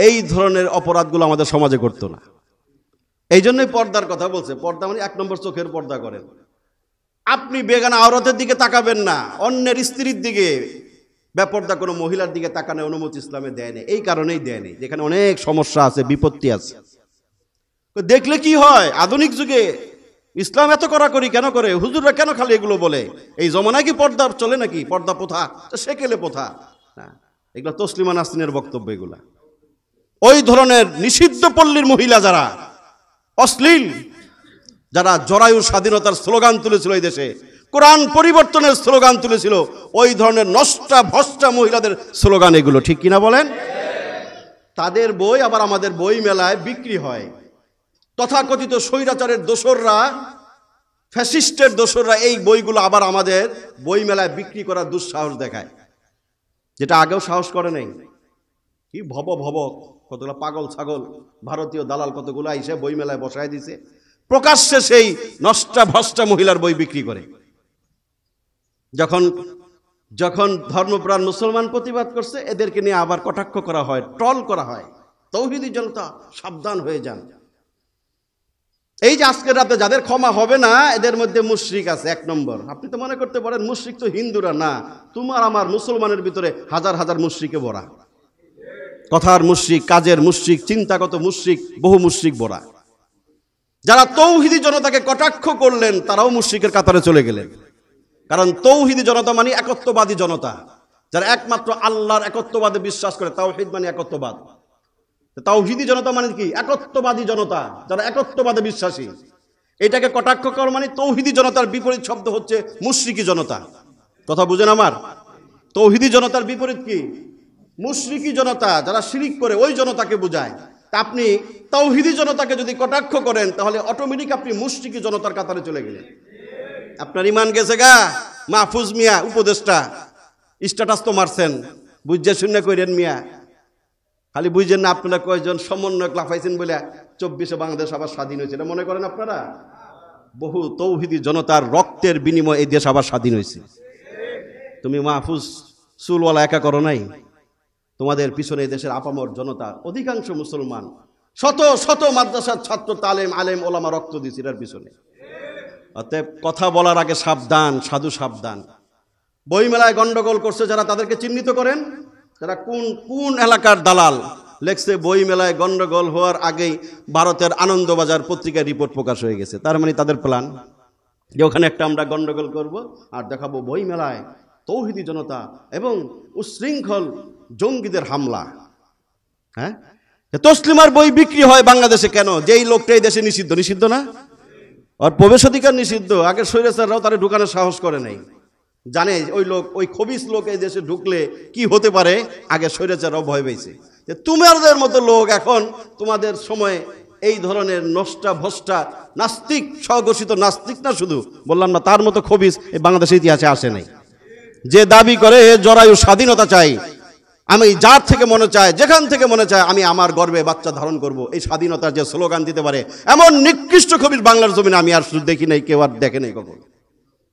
এই ধরনের অপরাধগুলো আমাদের সমাজে করতো না। এই জন্যই পর্দার কথা বলছে। পর্দা মানে 1 নম্বর চোখের পর্দা করেন। আপনি বেগানা আওরাতের দিকে তাকাবেন না, অন্যের স্ত্রীর দিকে, বেপর্দা কোনো মহিলার দিকে তাকানোর অনুমতি ইসলামে দেয় নেই। এই কারণেই দেয় নেই, যেখানে অনেক সমস্যা আছে, বিপত্তি আছে। দেখলে কি হয়? আধুনিক যুগে ইসলাম এত কড়াকড়ি কেন করে? হুজুররা কেন খালি এগুলো বলে? এই জমানায় কি পর্দা চলে নাকি? পর্দা প্রথা সেকেলে প্রথা না, এগুলো তসলিমা নাসরিনের বক্তব্য। এগুলা ওই ধরনের নিষিদ্ধ পল্লীর মহিলা যারা অশ্লীল, যারা জরায়ু স্বাধীনতার স্লোগান তুলেছিল এই দেশে, কোরআন পরিবর্তনের স্লোগান তুলেছিল, ওই ধরনের নষ্টা ভষ্টা মহিলাদের স্লোগান এগুলো, ঠিক কিনা বলেন? তাদের বই আবার আমাদের বই মেলায় বিক্রি হয়। তথাকথিত স্বৈরাচারের দোসররা, ফ্যাসিস্টের দোসররা এই বইগুলো আবার আমাদের বই মেলায় বিক্রি করার দুঃসাহস দেখায়, যেটা আগেও সাহস করে নাই। কি ভব কতগুলো পাগল ছাগল ভারতীয় দালাল কতগুলো এসে বই মেলায় বসায় দিছে, প্রকাশ্যে সেই নষ্টা ভষ্টা মহিলার বই বিক্রি করে। যখন ধর্মপ্রাণ মুসলমান প্রতিবাদ করছে, এদেরকে নিয়ে আবার কটাক্ষ করা হয়, ট্রল করা হয়। তৌহিদি জনতা সাবধান হয়ে যান। এই যে আজকের রাতে যাদের ক্ষমা হবে না, এদের মধ্যে মুশরিক আছে 1 নম্বর। আপনি তো মনে করতে পারেন মুশরিক তো হিন্দুরা, না, তোমার আমার মুসলমানের ভিতরে হাজার হাজার মুশরিকে ভরা। কথার মুশরিক, কাজের মুশরিক, চিন্তাগত মুশরিক, বহু মুশরিক ভরা। যারা তৌহিদি জনতাকে কটাক্ষ করলেন, তারাও মুশরিকের কাতারে চলে গেলেন। কারণ তৌহিদি জনতা মানে একত্ববাদী জনতা, যারা একমাত্র আল্লাহর একত্ববাদে বিশ্বাস করে। তাওহীদ মানে একত্ববাদ। তাওহীদি জনতা মানে কি? একত্ববাদী জনতা, যারা একত্ববাদে বিশ্বাসী। এটাকে কটাক্ষ করা মানে তৌহিদি জনতার বিপরীত শব্দ হচ্ছে মুশরিকি জনতা। কথা বুঝেন আমার? তৌহিদি জনতার বিপরীত কি? মুশরিকি জনতা, যারা শিরিক করে, ওই জনতাকে বোঝায়। তা আপনি তাওহীদি জনতাকে যদি কটাক্ষ করেন, তাহলে অটোমেটিক আপনি মুশরিকি জনতার কাতারে চলে গেলেন। আপনার ইমান গেছে গা। মাহফুজ মিয়া উপদেষ্টা স্ট্যাটাস তো মারছেন, বুঝে শুনে কইরেন মিয়া। খালি বুঝছেন না আপনারা কয়জন সমন্বয়ক লাফাইছেন বলে 24-এ বাংলাদেশ আবার স্বাধীন হয়েছে, এটা মনে করেন আপনারা? বহু তৌহিদি জনতার রক্তের বিনিময়ে এই দেশ আবার স্বাধীন হয়েছে। তুমি মাহফুজ চুলওয়ালা একা করো নাই, তোমাদের পিছনে এই দেশের আপামর জনতা, অধিকাংশ মুসলমান, শত শত মাদ্রাসার ছাত্র, তালেম আলেম ওলামা রক্ত দিয়েছে এটার পিছনে। অতএব কথা বলার আগে সাবধান, সাধু সাবধান। বইমেলায় গন্ডগোল করছে যারা, তাদেরকে চিহ্নিত করেন, যারা কোন কোন এলাকার দালাল। লেখছে বইমেলায় গন্ডগোল হওয়ার আগেই ভারতের আনন্দবাজার পত্রিকায় রিপোর্ট প্রকাশ হয়ে গেছে। তার মানে তাদের প্ল্যান যে ওখানে একটা আমরা গন্ডগোল করব আর দেখাবো বইমেলায় তৌহিদি জনতা এবং উশৃঙ্খল জঙ্গিদের হামলা। হ্যাঁ, তসলিমার বই বিক্রি হয় বাংলাদেশে কেন? যেই লোকটা এই দেশে নিষিদ্ধ, নিষিদ্ধ না? আর প্রবেশাধিকার নিষিদ্ধ। আগে স্বৈরাচাররাও তারা ঢুকানোর সাহস করে নাই, জানে ওই লোক, ওই খবিস লোক এই দেশে ঢুকলে কি হতে পারে। আগে স্বৈরাচাররাও ভয় পেয়েছে যে তোমাদের মতো লোক এখন তোমাদের সময়ে এই ধরনের নষ্টা ভষ্টা নাস্তিক, স্বঘোষিত নাস্তিক না শুধু, বললাম না, তার মতো খবিস এই বাংলাদেশের ইতিহাসে আসে নাই। যে দাবি করে জরায়ু স্বাধীনতা চাই, আমি যার থেকে মনে চায়, যেখান থেকে মনে চায় আমি আমার গর্বে বাচ্চা ধারণ করব, এই স্বাধীনতার যে স্লোগান দিতে পারে, এমন নিকৃষ্ট খবিস বাংলার জমিনে আমি আর দেখি নাই, কেউ আর দেখে নাই কখন।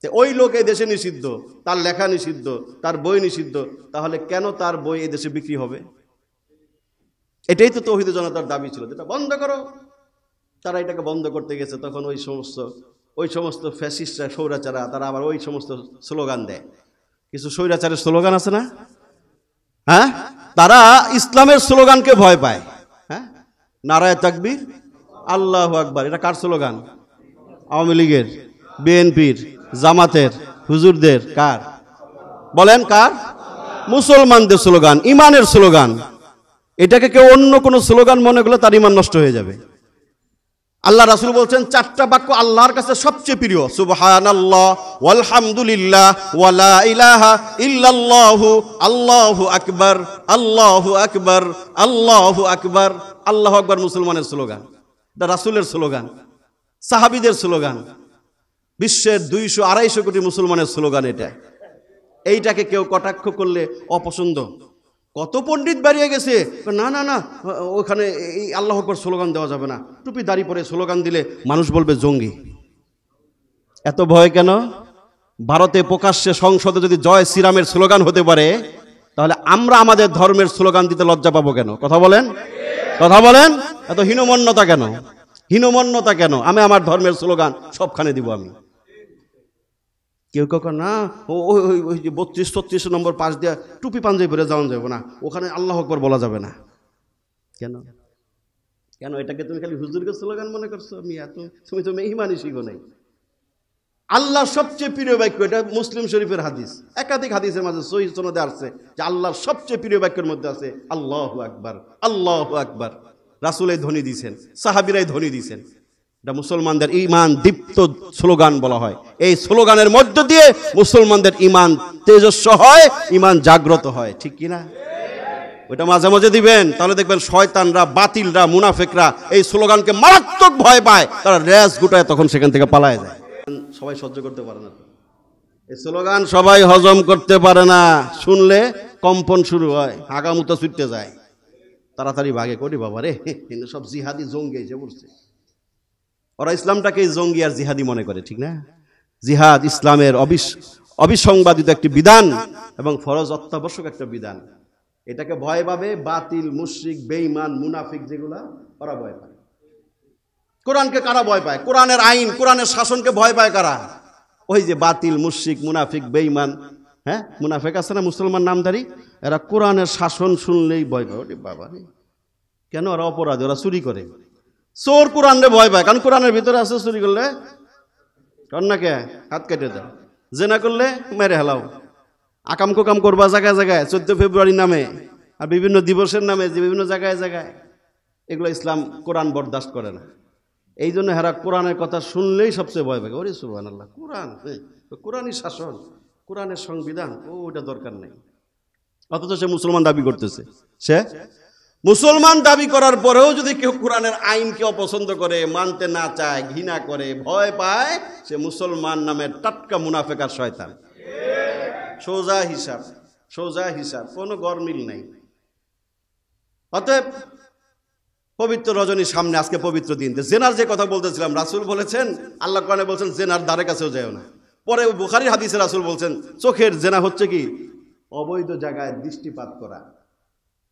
ওই লোক এই দেশে নিষিদ্ধ, তার লেখা নিষিদ্ধ, তার বই নিষিদ্ধ, তাহলে কেন তার বই এই দেশে বিক্রি হবে? এটাই তো তৌহিদ জনতার দাবি ছিল, যেটা বন্ধ করো। তারা এটাকে বন্ধ করতে গেছে, তখন ওই সমস্ত ফ্যাসিস্টরা, স্বৈরাচারা, তারা আবার ওই সমস্ত স্লোগান দেয়। কিছু স্বৈরাচারের স্লোগান আছে না? হ্যাঁ, তারা ইসলামের স্লোগানকে ভয় পায়। হ্যাঁ, নারায়ে তাকবীর, আল্লাহু আকবার, এটা কার স্লোগান? আওয়ামী লীগের, বিএনপির, জামাতের, হুজুরদের। কার বলেন? কার? মুসলমানদের স্লোগান, ইমানের স্লোগান। এটাকে কেউ অন্য কোনো স্লোগান মনে করলে তার ইমান নষ্ট হয়ে যাবে। আল্লাহ রাসূল বলছেন চারটা বাক্য আল্লাহর কাছে সবচেয়ে প্রিয়, সুবহানাল্লাহ, ওয়ালহামদুলিল্লাহ, ওয়ালা ইলাহা ইল্লাল্লাহু, আল্লাহু আকবার, আল্লাহু আকবার, আল্লাহু আকবার। আল্লাহু আকবার মুসলমানের স্লোগান, এটা রাসূলের স্লোগান, সাহাবীদের স্লোগান, বিশ্বের 200-250 কোটি মুসলমানের স্লোগান এটা। এইটাকে কেউ কটাক্ষ করলে অপছন্দ। কত পণ্ডিত বেরিয়ে গেছে, না না না, ওখানে এই আল্লাহু আকবার স্লোগান দেওয়া যাবে না, টুপি দাড়ি পরে স্লোগান দিলে মানুষ বলবে জঙ্গি। এত ভয় কেন? ভারতে প্রকাশ্যে সংসদে যদি জয় শ্রীরামের স্লোগান হতে পারে, তাহলে আমরা আমাদের ধর্মের স্লোগান দিতে লজ্জা পাবো কেন? কথা বলেন, কথা বলেন। এত হীনমন্যতা কেন? হীনমন্যতা কেন? আমি আমার ধর্মের স্লোগান সবখানে দিব আমি। কেউ কেউ না, ওই যে 32-33 নম্বর পাশ দিয়ে টুপি পাঞ্জাবি পরে যাওয়া যাবে না, ওখানে আল্লাহু আকবার বলা যাবে না। কেন? কেন? এটাকে তুমি খালি হুজুরকে স্লোগান মনে করছো? তুমি তো মেহমানি শিখো নাই। আল্লাহর সবচেয়ে প্রিয় বাক্য, এটা মুসলিম শরীফের হাদিস, একাধিক হাদিসের মাঝে সহিহ সনদে আসছে যে আল্লাহর সবচেয়ে প্রিয় বাক্যের মধ্যে আছে আল্লাহু আকবার, আল্লাহু আকবার। রাসূলাই ধ্বনি দিয়েছেন, সাহাবীরাই ধ্বনি দিয়েছেন। এটা মুসলমানদের ঈমান দীপ্ত স্লোগান বলা হয়। এই স্লোগানের মধ্য দিয়ে মুসলমানদের ঈমান তেজস্ব হয়, ঈমান জাগ্রত হয়, ঠিক কি না? ওটা মাঝে মাঝে দিবেন, তাহলে দেখবেন শয়তানরা, বাতিলরা, মুনাফিকরা এই স্লোগানকে মারাত্মক ভয় পায়, তারা রেস গুটায় তখন সেখান থেকে পালায় যায়। সবাই সহ্য করতে পারে না এই স্লোগান, সবাই হজম করতে পারে না। শুনলে কম্পন শুরু হয়, হাগামুতা ছুটতে যায়, তাড়াতাড়ি ভাগে। করি বাবা রে, কিন্তু সব জিহাদি জঙ্গি এসে পড়ছে। ওরা ইসলামটাকে জঙ্গি আর জিহাদি মনে করে, ঠিক না? জিহাদ ইসলামের অবিসংবাদিত একটি বিধান এবং ফরজ অত্যাবশ্যক একটা বিধান। এটাকে ভয় পাবে বাতিল, মুশরিক, বেঈমান, মুনাফিক, যেগুলা ওরা ভয় পায়। কোরআনকে কারা ভয় পায়? কোরআনের আইন, কোরআনের শাসনকে ভয় পায় কারা? ওই যে বাতিল, মুশরিক, মুনাফিক, বেঈমান। হ্যাঁ, মুনাফিক আছে না মুসলমান নামধারী, এরা কোরআনের শাসন শুনলেই ভয় পায়। ওরে বাবা রে, কেন? ওরা অপরাধী, ওরা চুরি করে। চোর কোরআনে ভয় পায়, কারণ কোরআনের ভিতরে আছে চুরি করলে কন্যাকে হাত কেটে দাও, জেনা করলে মেরে হেলাও, আকাম কোকাম করবা জায়গায় জায়গায় 14 ফেব্রুয়ারির নামে আর বিভিন্ন দিবসের নামে, যে বিভিন্ন জায়গায় জায়গায়, এগুলো ইসলাম কোরআন বরদাস্ত করে না। এই জন্য হেরা কোরআনের কথা শুনলেই সবচেয়ে ভয় পায়। ওরে সুবহানাল্লাহ, কোরআন, কোরআনই শাসন, কোরআনের সংবিধান, ওটা দরকার নেই। অথচ সে মুসলমান দাবি করতেছে। সে মুসলমান দাবি করার পরেও যদি কেউ কোরআনের আইনকে অপছন্দ করে, মানতে না চায়, ঘৃণা করে, ভয় পায়, সে মুসলমান নামের টাটকা মুনাফিক আর শয়তান। সোজা হিসাব, সোজা হিসাব, কোনো গরমিল নেই। অতএব পবিত্র রজনীর সামনে, আজকে পবিত্র দিন, জেনার যে কথা বলতেছিলাম, রাসূল বলেছেন, আল্লাহ কোরআনে বলছেন জেনার দ্বারে কাছেও যাও না। পরে বুখারীর হাদিসে রাসূল বলছেন চোখের জেনা হচ্ছে কি? অবৈধ জায়গায় দৃষ্টিপাত করা।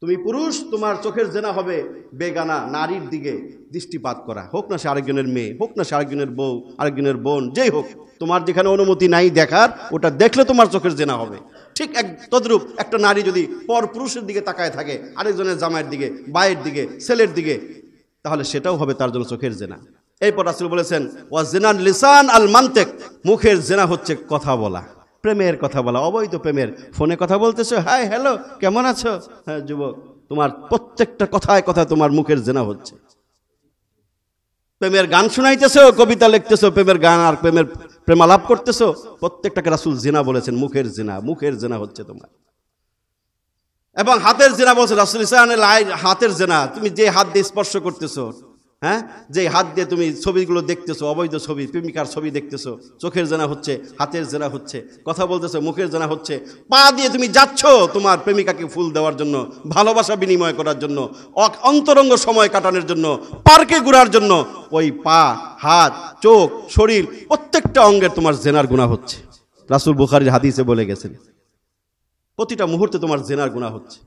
তুমি পুরুষ, তোমার চোখের জেনা হবে বেগানা নারীর দিকে দৃষ্টিপাত করা, হোক না সে আরেকজনের মেয়ে, হোক না সে আরেকজনের বউ, আরেকজনের বোন, যেই হোক, তোমার যেখানে অনুমতি নাই দেখার, ওটা দেখলে তোমার চোখের জেনা হবে। ঠিক এক তদ্রূপ একটা নারী যদি পর পুরুষের দিকে তাকায় থাকে, আরেকজনের জামাইয়ের দিকে, ভাইয়ের দিকে, ছেলের দিকে, তাহলে সেটাও হবে তার জন্য চোখের জেনা। এরপর রাসূল বলেছেন ওয়া জিনান লিসান আল মানতিক, মুখের জেনা হচ্ছে কথা বলা, প্রেমের কথা বলা, অবৈধ প্রেমের। ফোনে কথা বলতেছো, হাই হ্যালো কেমন আছো, হ্যাঁ যুবক, তোমার প্রত্যেকটা কথায় কথায় তোমার মুখের জেনা হচ্ছে। প্রেমের গান শুনাইতেছো, কবিতা লিখতেছো, প্রেমের গান আর প্রেমালাপ করতেছো, প্রত্যেকটাকে রাসূল জিনা বলেছেন, মুখের জিনা, মুখের জিনা হচ্ছে তোমার। এবং হাতের জিনা বলছে রাসূল হাতের জিনা, তুমি যে হাত দিয়ে স্পর্শ করতেছো, হ্যাঁ, যে হাত দিয়ে তুমি ছবিগুলো দেখতেছো, অবৈধ ছবি, প্রেমিকার ছবি দেখতেছো, চোখের জেনা হচ্ছে, হাতের জেনা হচ্ছে, কথা বলতেছো, মুখের জেনা হচ্ছে, পা দিয়ে তুমি যাচ্ছ তোমার প্রেমিকাকে ফুল দেওয়ার জন্য, ভালোবাসা বিনিময় করার জন্য, অন্তরঙ্গ সময় কাটানোর জন্য, পার্কে ঘোরার জন্য, ওই পা, হাত, চোখ, শরীর, প্রত্যেকটা অঙ্গের তোমার জেনার গুনাহ হচ্ছে। রাসূল বুখারীর হাদিসে বলে গেছেন প্রতিটা মুহূর্তে তোমার জেনার গুনাহ হচ্ছে।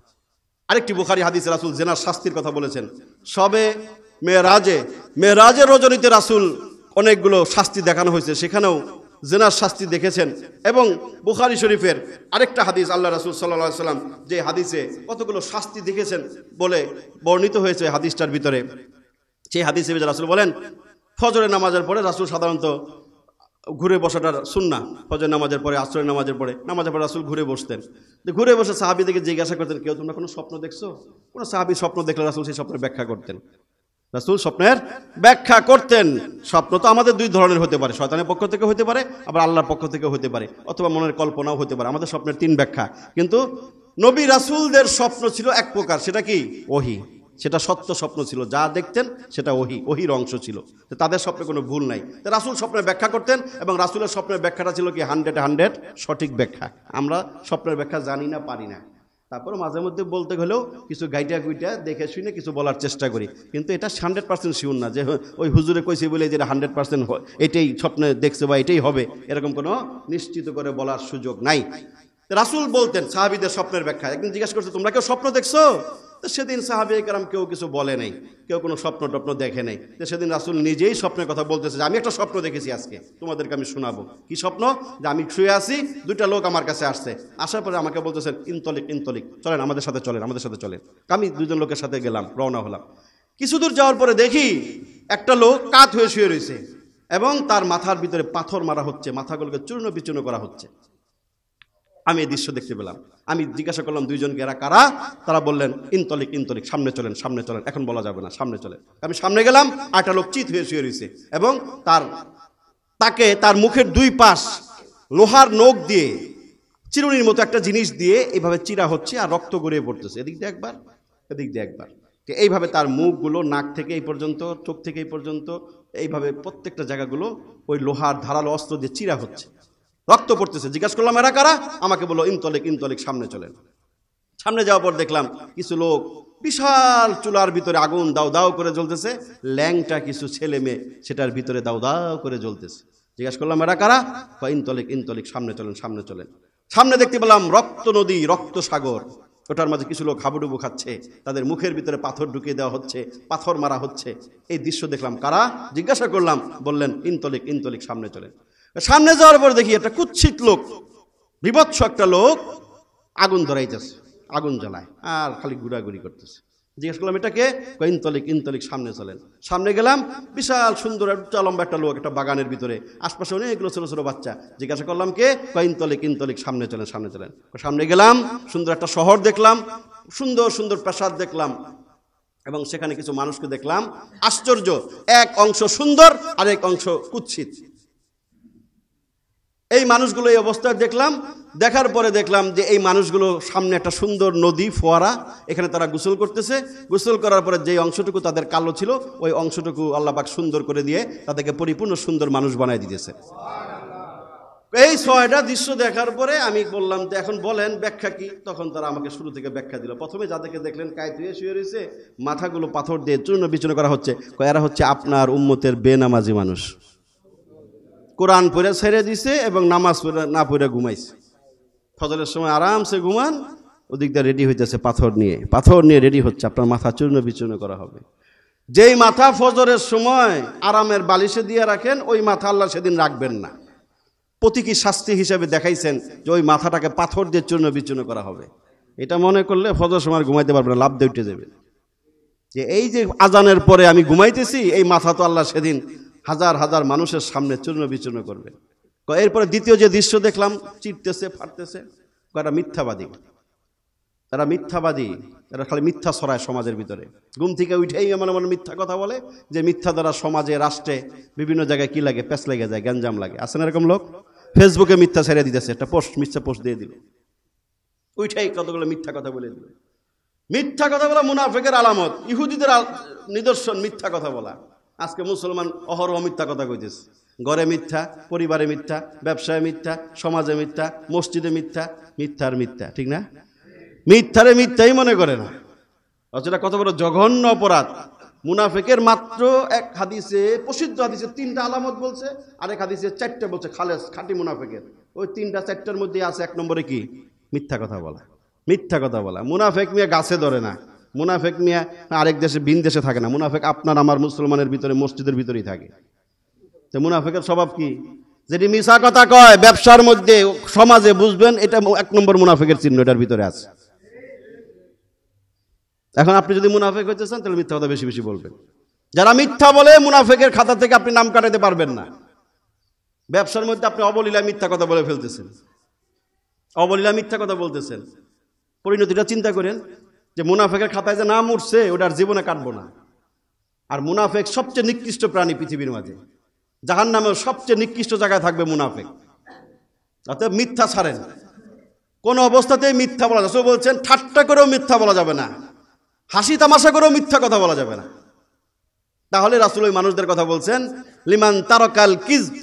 আরেকটি বুখারী হাদিসে রাসূল জেনার শাস্তির কথা বলেছেন। সবে মেরাজের রজনীতে রাসূল অনেকগুলো শাস্তি দেখানো হয়েছে, সেখানেও জেনার শাস্তি দেখেছেন। এবং বুখারী শরীফের আরেকটা হাদিস, আল্লাহ রাসূল সাল্লাল্লাহু আলাইহি সাল্লাম যে হাদিসে কতগুলো শাস্তি দেখেছেন বলে বর্ণিত হয়েছে হাদিসটার ভিতরে। সেই হাদিসে রাসূল বলেন, ফজরের নামাজের পরে রাসূল সাধারণত ঘুরে বসাটার সুন্নাহ, ফজর নামাজের পরে, আসরের নামাজের পরে রাসূল ঘুরে বসতেন। ঘুরে বসে সাহাবীদেরকে জিজ্ঞাসা করতেন, কেউ তোমরা কোনো স্বপ্ন দেখছো? কোনো সাহাবী স্বপ্ন দেখলে রাসূল সেই স্বপ্নের ব্যাখ্যা করতেন। রাসূল স্বপ্নের ব্যাখ্যা করতেন। স্বপ্ন তো আমাদের দুই ধরনের হতে পারে, শয়তানের পক্ষ থেকে হতে পারে, আবার আল্লাহর পক্ষ থেকে হতে পারে, অথবা মনের কল্পনাও হতে পারে। আমাদের স্বপ্নের তিন ব্যাখ্যা। কিন্তু নবী রাসূলদের স্বপ্ন ছিল এক প্রকার, সেটা কি? ওহী। সেটা সত্য স্বপ্ন ছিল, যা দেখতেন সেটা ওহীর অংশ ছিল, তাদের স্বপ্নে কোনো ভুল নাই। রাসূল স্বপ্নের ব্যাখ্যা করতেন, এবং রাসূলের স্বপ্নের ব্যাখ্যাটা ছিল কি 100 সঠিক ব্যাখ্যা। আমরা স্বপ্নের ব্যাখ্যা জানি না, পারি না, তারপর মাঝে মধ্যে বলতে হলেও কিছু গাইটা গুইটা দেখে শুনে কিছু বলার চেষ্টা করি। কিন্তু এটা 100% শিওর না যে ওই হুজুরে কইছে বলে যেটা 100% এটাই স্বপ্নে দেখছে বা এটাই হবে, এরকম কোনো নিশ্চিত করে বলার সুযোগ নাই। রাসূল বলতেন সাহাবীদের স্বপ্নের ব্যাখ্যা। একদিন জিজ্ঞাসা করছে, তোমরা কেউ স্বপ্ন দেখছো? তো সেদিন সাহাবী কেরাম কেউ কিছু বলে নাই, কেউ কোনো স্বপ্ন দেখে নাই। তো সেদিন রাসূল নিজেই স্বপ্নের কথা বলতেছে যে আমি একটা স্বপ্ন দেখেছি, আজকে তোমাদেরকে আমি শোনাবো। কি স্বপ্ন? যে আমি শুয়ে আছি, দুইটা লোক আমার কাছে আসছে, আসার পরে আমাকে বলতেছেন ইনতলিক, চলেন আমাদের সাথে চলেন। আমি দুজন লোকের সাথে গেলাম, রওনা হলাম। কিছু দূর যাওয়ার পরে দেখি একটা লোক কাত হয়ে শুয়ে রয়েছে, এবং তার মাথার ভিতরে পাথর মারা হচ্ছে, মাথাগুলোকে চূর্ণ বিচূর্ণ করা হচ্ছে। আমি এই দৃশ্য দেখতে পেলাম। আমি জিজ্ঞাসা করলাম দুইজনকে, এরা কারা? তারা বললেন ইনতলিক, সামনে চলেন, এখন বলা যাবে না, সামনে চলেন। আমি সামনে গেলাম, একটা লোক চিত হয়ে শুয়ে রয়েছে, এবং তার মুখের দুই পাশ লোহার নখ দিয়ে, চিরুনির মতো একটা জিনিস দিয়ে এইভাবে চিরা হচ্ছে, আর রক্ত গড়িয়ে পড়তেছে, এদিক দিয়ে একবার। এইভাবে তার মুখগুলো, নাক থেকে এই পর্যন্ত, চোখ থেকে এই পর্যন্ত, এইভাবে প্রত্যেকটা জায়গাগুলো ওই লোহার ধারালো অস্ত্র দিয়ে চিরা হচ্ছে, রক্ত পড়তেছে। জিজ্ঞাসা করলাম এরা কারা? আমাকে বললো ইনতলিক, সামনে চলেন। সামনে যাওয়ার পর দেখলাম কিছু লোক, বিশাল চুলার ভিতরে আগুন দাও দাও করে জ্বলতেছে, ল্যাংটা কিছু ছেলে মেয়ে সেটার ভিতরে দাও দাও করে জ্বলতেছে। জিজ্ঞাসা করলাম এরা কারা? ইনতলিক, সামনে চলেন। সামনে দেখতে পেলাম রক্ত নদী, রক্ত সাগর, ওটার মাঝে কিছু লোক হাবুডুবু খাচ্ছে, তাদের মুখের ভিতরে পাথর ঢুকিয়ে দেওয়া হচ্ছে, পাথর মারা হচ্ছে। এই দৃশ্য দেখলাম। কারা? জিজ্ঞাসা করলাম, বললেন ইনতলিক, সামনে চলেন। সামনে যাওয়ার পর দেখি একটা কুৎসিত লোক, বিভৎস একটা লোক আগুন ধরাইতেছে, আগুন জ্বালায় আর খালি ঘুরাঘুরি করতেছে। জিজ্ঞেস করলাম এটা কে? ইনতলিক, সামনে চলেন। সামনে গেলাম, বিশাল সুন্দর লম্বা একটা লোক, একটা বাগানের ভিতরে, আশপাশে অনেকগুলো ছোট ছোট বাচ্চা। জিজ্ঞাসা করলাম কে? ইনতলিক, সামনে চলেন। সামনে গেলাম, সুন্দর একটা শহর দেখলাম, সুন্দর প্রাসাদ দেখলাম, এবং সেখানে কিছু মানুষকে দেখলাম। আশ্চর্য, এক অংশ সুন্দর আর এক অংশ কুৎসিত। এই মানুষগুলো এই অবস্থায় দেখলাম। দেখার পরে দেখলাম যে এই মানুষগুলো সামনে একটা সুন্দর নদী, ফোয়ারা, এখানে তারা গোসল করতেছে। গোসল করার পরে যে অংশটুকু তাদের কালো ছিল, ওই অংশটুকু আল্লাহ পাক সুন্দর করে দিয়ে তাদেরকে পরিপূর্ণ সুন্দর মানুষ বানায় দিতেছে। এই 6টা দৃশ্য দেখার পরে আমি বললাম যে এখন বলেন ব্যাখ্যা কি? তখন তারা আমাকে শুরু থেকে ব্যাখ্যা দিল। প্রথমে যাদেরকে দেখলেন কায়ত হয়ে শুয়ে রয়েছে, মাথাগুলো পাথর দিয়ে চূর্ণ বিচূর্ণ করা হচ্ছে, এরা হচ্ছে আপনার উম্মতের বেনামাজি মানুষ, কোরআন পড়ে ছেড়ে দিছে এবং নামাজ পড়ে না পড়ে ঘুমাইছে। ফজরের সময় আরামসে ঘুমান, ওদিক দিয়ে রেডি হইতেছে পাথর নিয়ে রেডি হচ্ছে, আপনার মাথা চূর্ণ বিচূর্ণ করা হবে। যেই মাথা ফজরের সময় আরামের বালিশে দিয়ে রাখেন, ওই মাথা আল্লাহ সেদিন রাখবেন না। প্রতীকী শাস্তি হিসেবে দেখাইছেন যে ওই মাথাটাকে পাথর দিয়ে চূর্ণ বিচূর্ণ করা হবে। এটা মনে করলে ফজর সময় ঘুমাইতে পারবে না, লাভ দিয়ে উঠে যাবে যে এই যে আজানের পরে আমি ঘুমাইতেছি, এই মাথা তো আল্লাহ সেদিন হাজার হাজার মানুষের সামনে চূর্ণ বিচূর্ণ করবে। এরপরে দ্বিতীয় যে দৃশ্য দেখলাম, চিটতেছে ফাটতেছে, এরা মিথ্যাবাদী, এরা খালি মিথ্যা ছড়ায় সমাজের ভিতরে। ঘুম থেকে উঠেই এমন এমন মিথ্যা কথা বলে যে মিথ্যা দ্বারা সমাজে, রাষ্ট্রে, বিভিন্ন জায়গায় কি লাগে, প্যাঁচ লেগে যায়, গ্যাঞ্জাম লাগে। আসেন এরকম লোক? ফেসবুকে মিথ্যা ছেড়ে দিতেছে, একটা মিথ্যা পোস্ট দিয়ে দিল, উঠেই কতগুলো মিথ্যা কথা বলে দিল। মিথ্যা কথা বলা মুনাফিকের আলামত, ইহুদিদের নিদর্শন মিথ্যা কথা বলা। আজকে মুসলমান অহরহ মিথ্যা কথা কইতেছে, ঘরে মিথ্যা, পরিবারে মিথ্যা, ব্যবসায় মিথ্যা, সমাজে মিথ্যা, মসজিদে মিথ্যা, মিথ্যার মিথ্যা, ঠিক না? মিথ্যারে মিথ্যাই মনে করে না, অথচ কত বড় জঘন্য অপরাধ। মুনাফিকের মাত্র এক হাদিসে, প্রসিদ্ধ হাদিসে 3টা আলামত বলছে, আরেক হাদিসে 4টা বলছে। খালেস খাঁটি মুনাফিকের ওই 3টা 4টার মধ্যে আছে 1 নম্বরে কি? মিথ্যা কথা বলা। মিথ্যা কথা বলা। মুনাফিক মিয়া গাছে ধরে না, মুনাফিক মিয়া আরেক দেশে ভিন দেশে থাকে না, মুনাফিক আপনার আমার মুসলমানের ভিতরে, মসজিদের ভিতরেই থাকে। তো মুনাফিকের স্বভাব কি? যেটি মিছা কথা কয় ব্যবসার মধ্যে, সমাজে, বুঝবেন এটা 1 নম্বর মুনাফিকের চিহ্ন, এটার ভিতরে আছে। এখন আপনি যদি মুনাফিক হইতে চান তাহলে মিথ্যা কথা বেশি বেশি বলবেন। যারা মিথ্যা বলে মুনাফিকের খাতা থেকে আপনি নাম কাটাতে পারবেন না। ব্যবসার মধ্যে আপনি অবলীলায় মিথ্যা কথা বলে ফেলতেছেন, অবলীলায় মিথ্যা কথা বলতেছেন। পরিণতিটা চিন্তা করেন যে মুনাফিকের খাতায় যে নাম উঠছে ওটার জীবনে কাটবো না। আর মুনাফিক সবচেয়ে নিকৃষ্ট প্রাণী পৃথিবীর মাঝে, জাহান্নামের সবচেয়ে নিকৃষ্ট জায়গায় থাকবে মুনাফিক। অতএব মিথ্যা ছাড়েন, কোন অবস্থাতেই মিথ্যা বলা যাবে। বলছেন ঠাট্টা করেও মিথ্যা বলা যাবে না, হাসি তামাশা করেও মিথ্যা কথা বলা যাবে না। তাহলে রাসূল ওই মানুষদের কথা বলছেন, লিমান তারাকাল কিযব,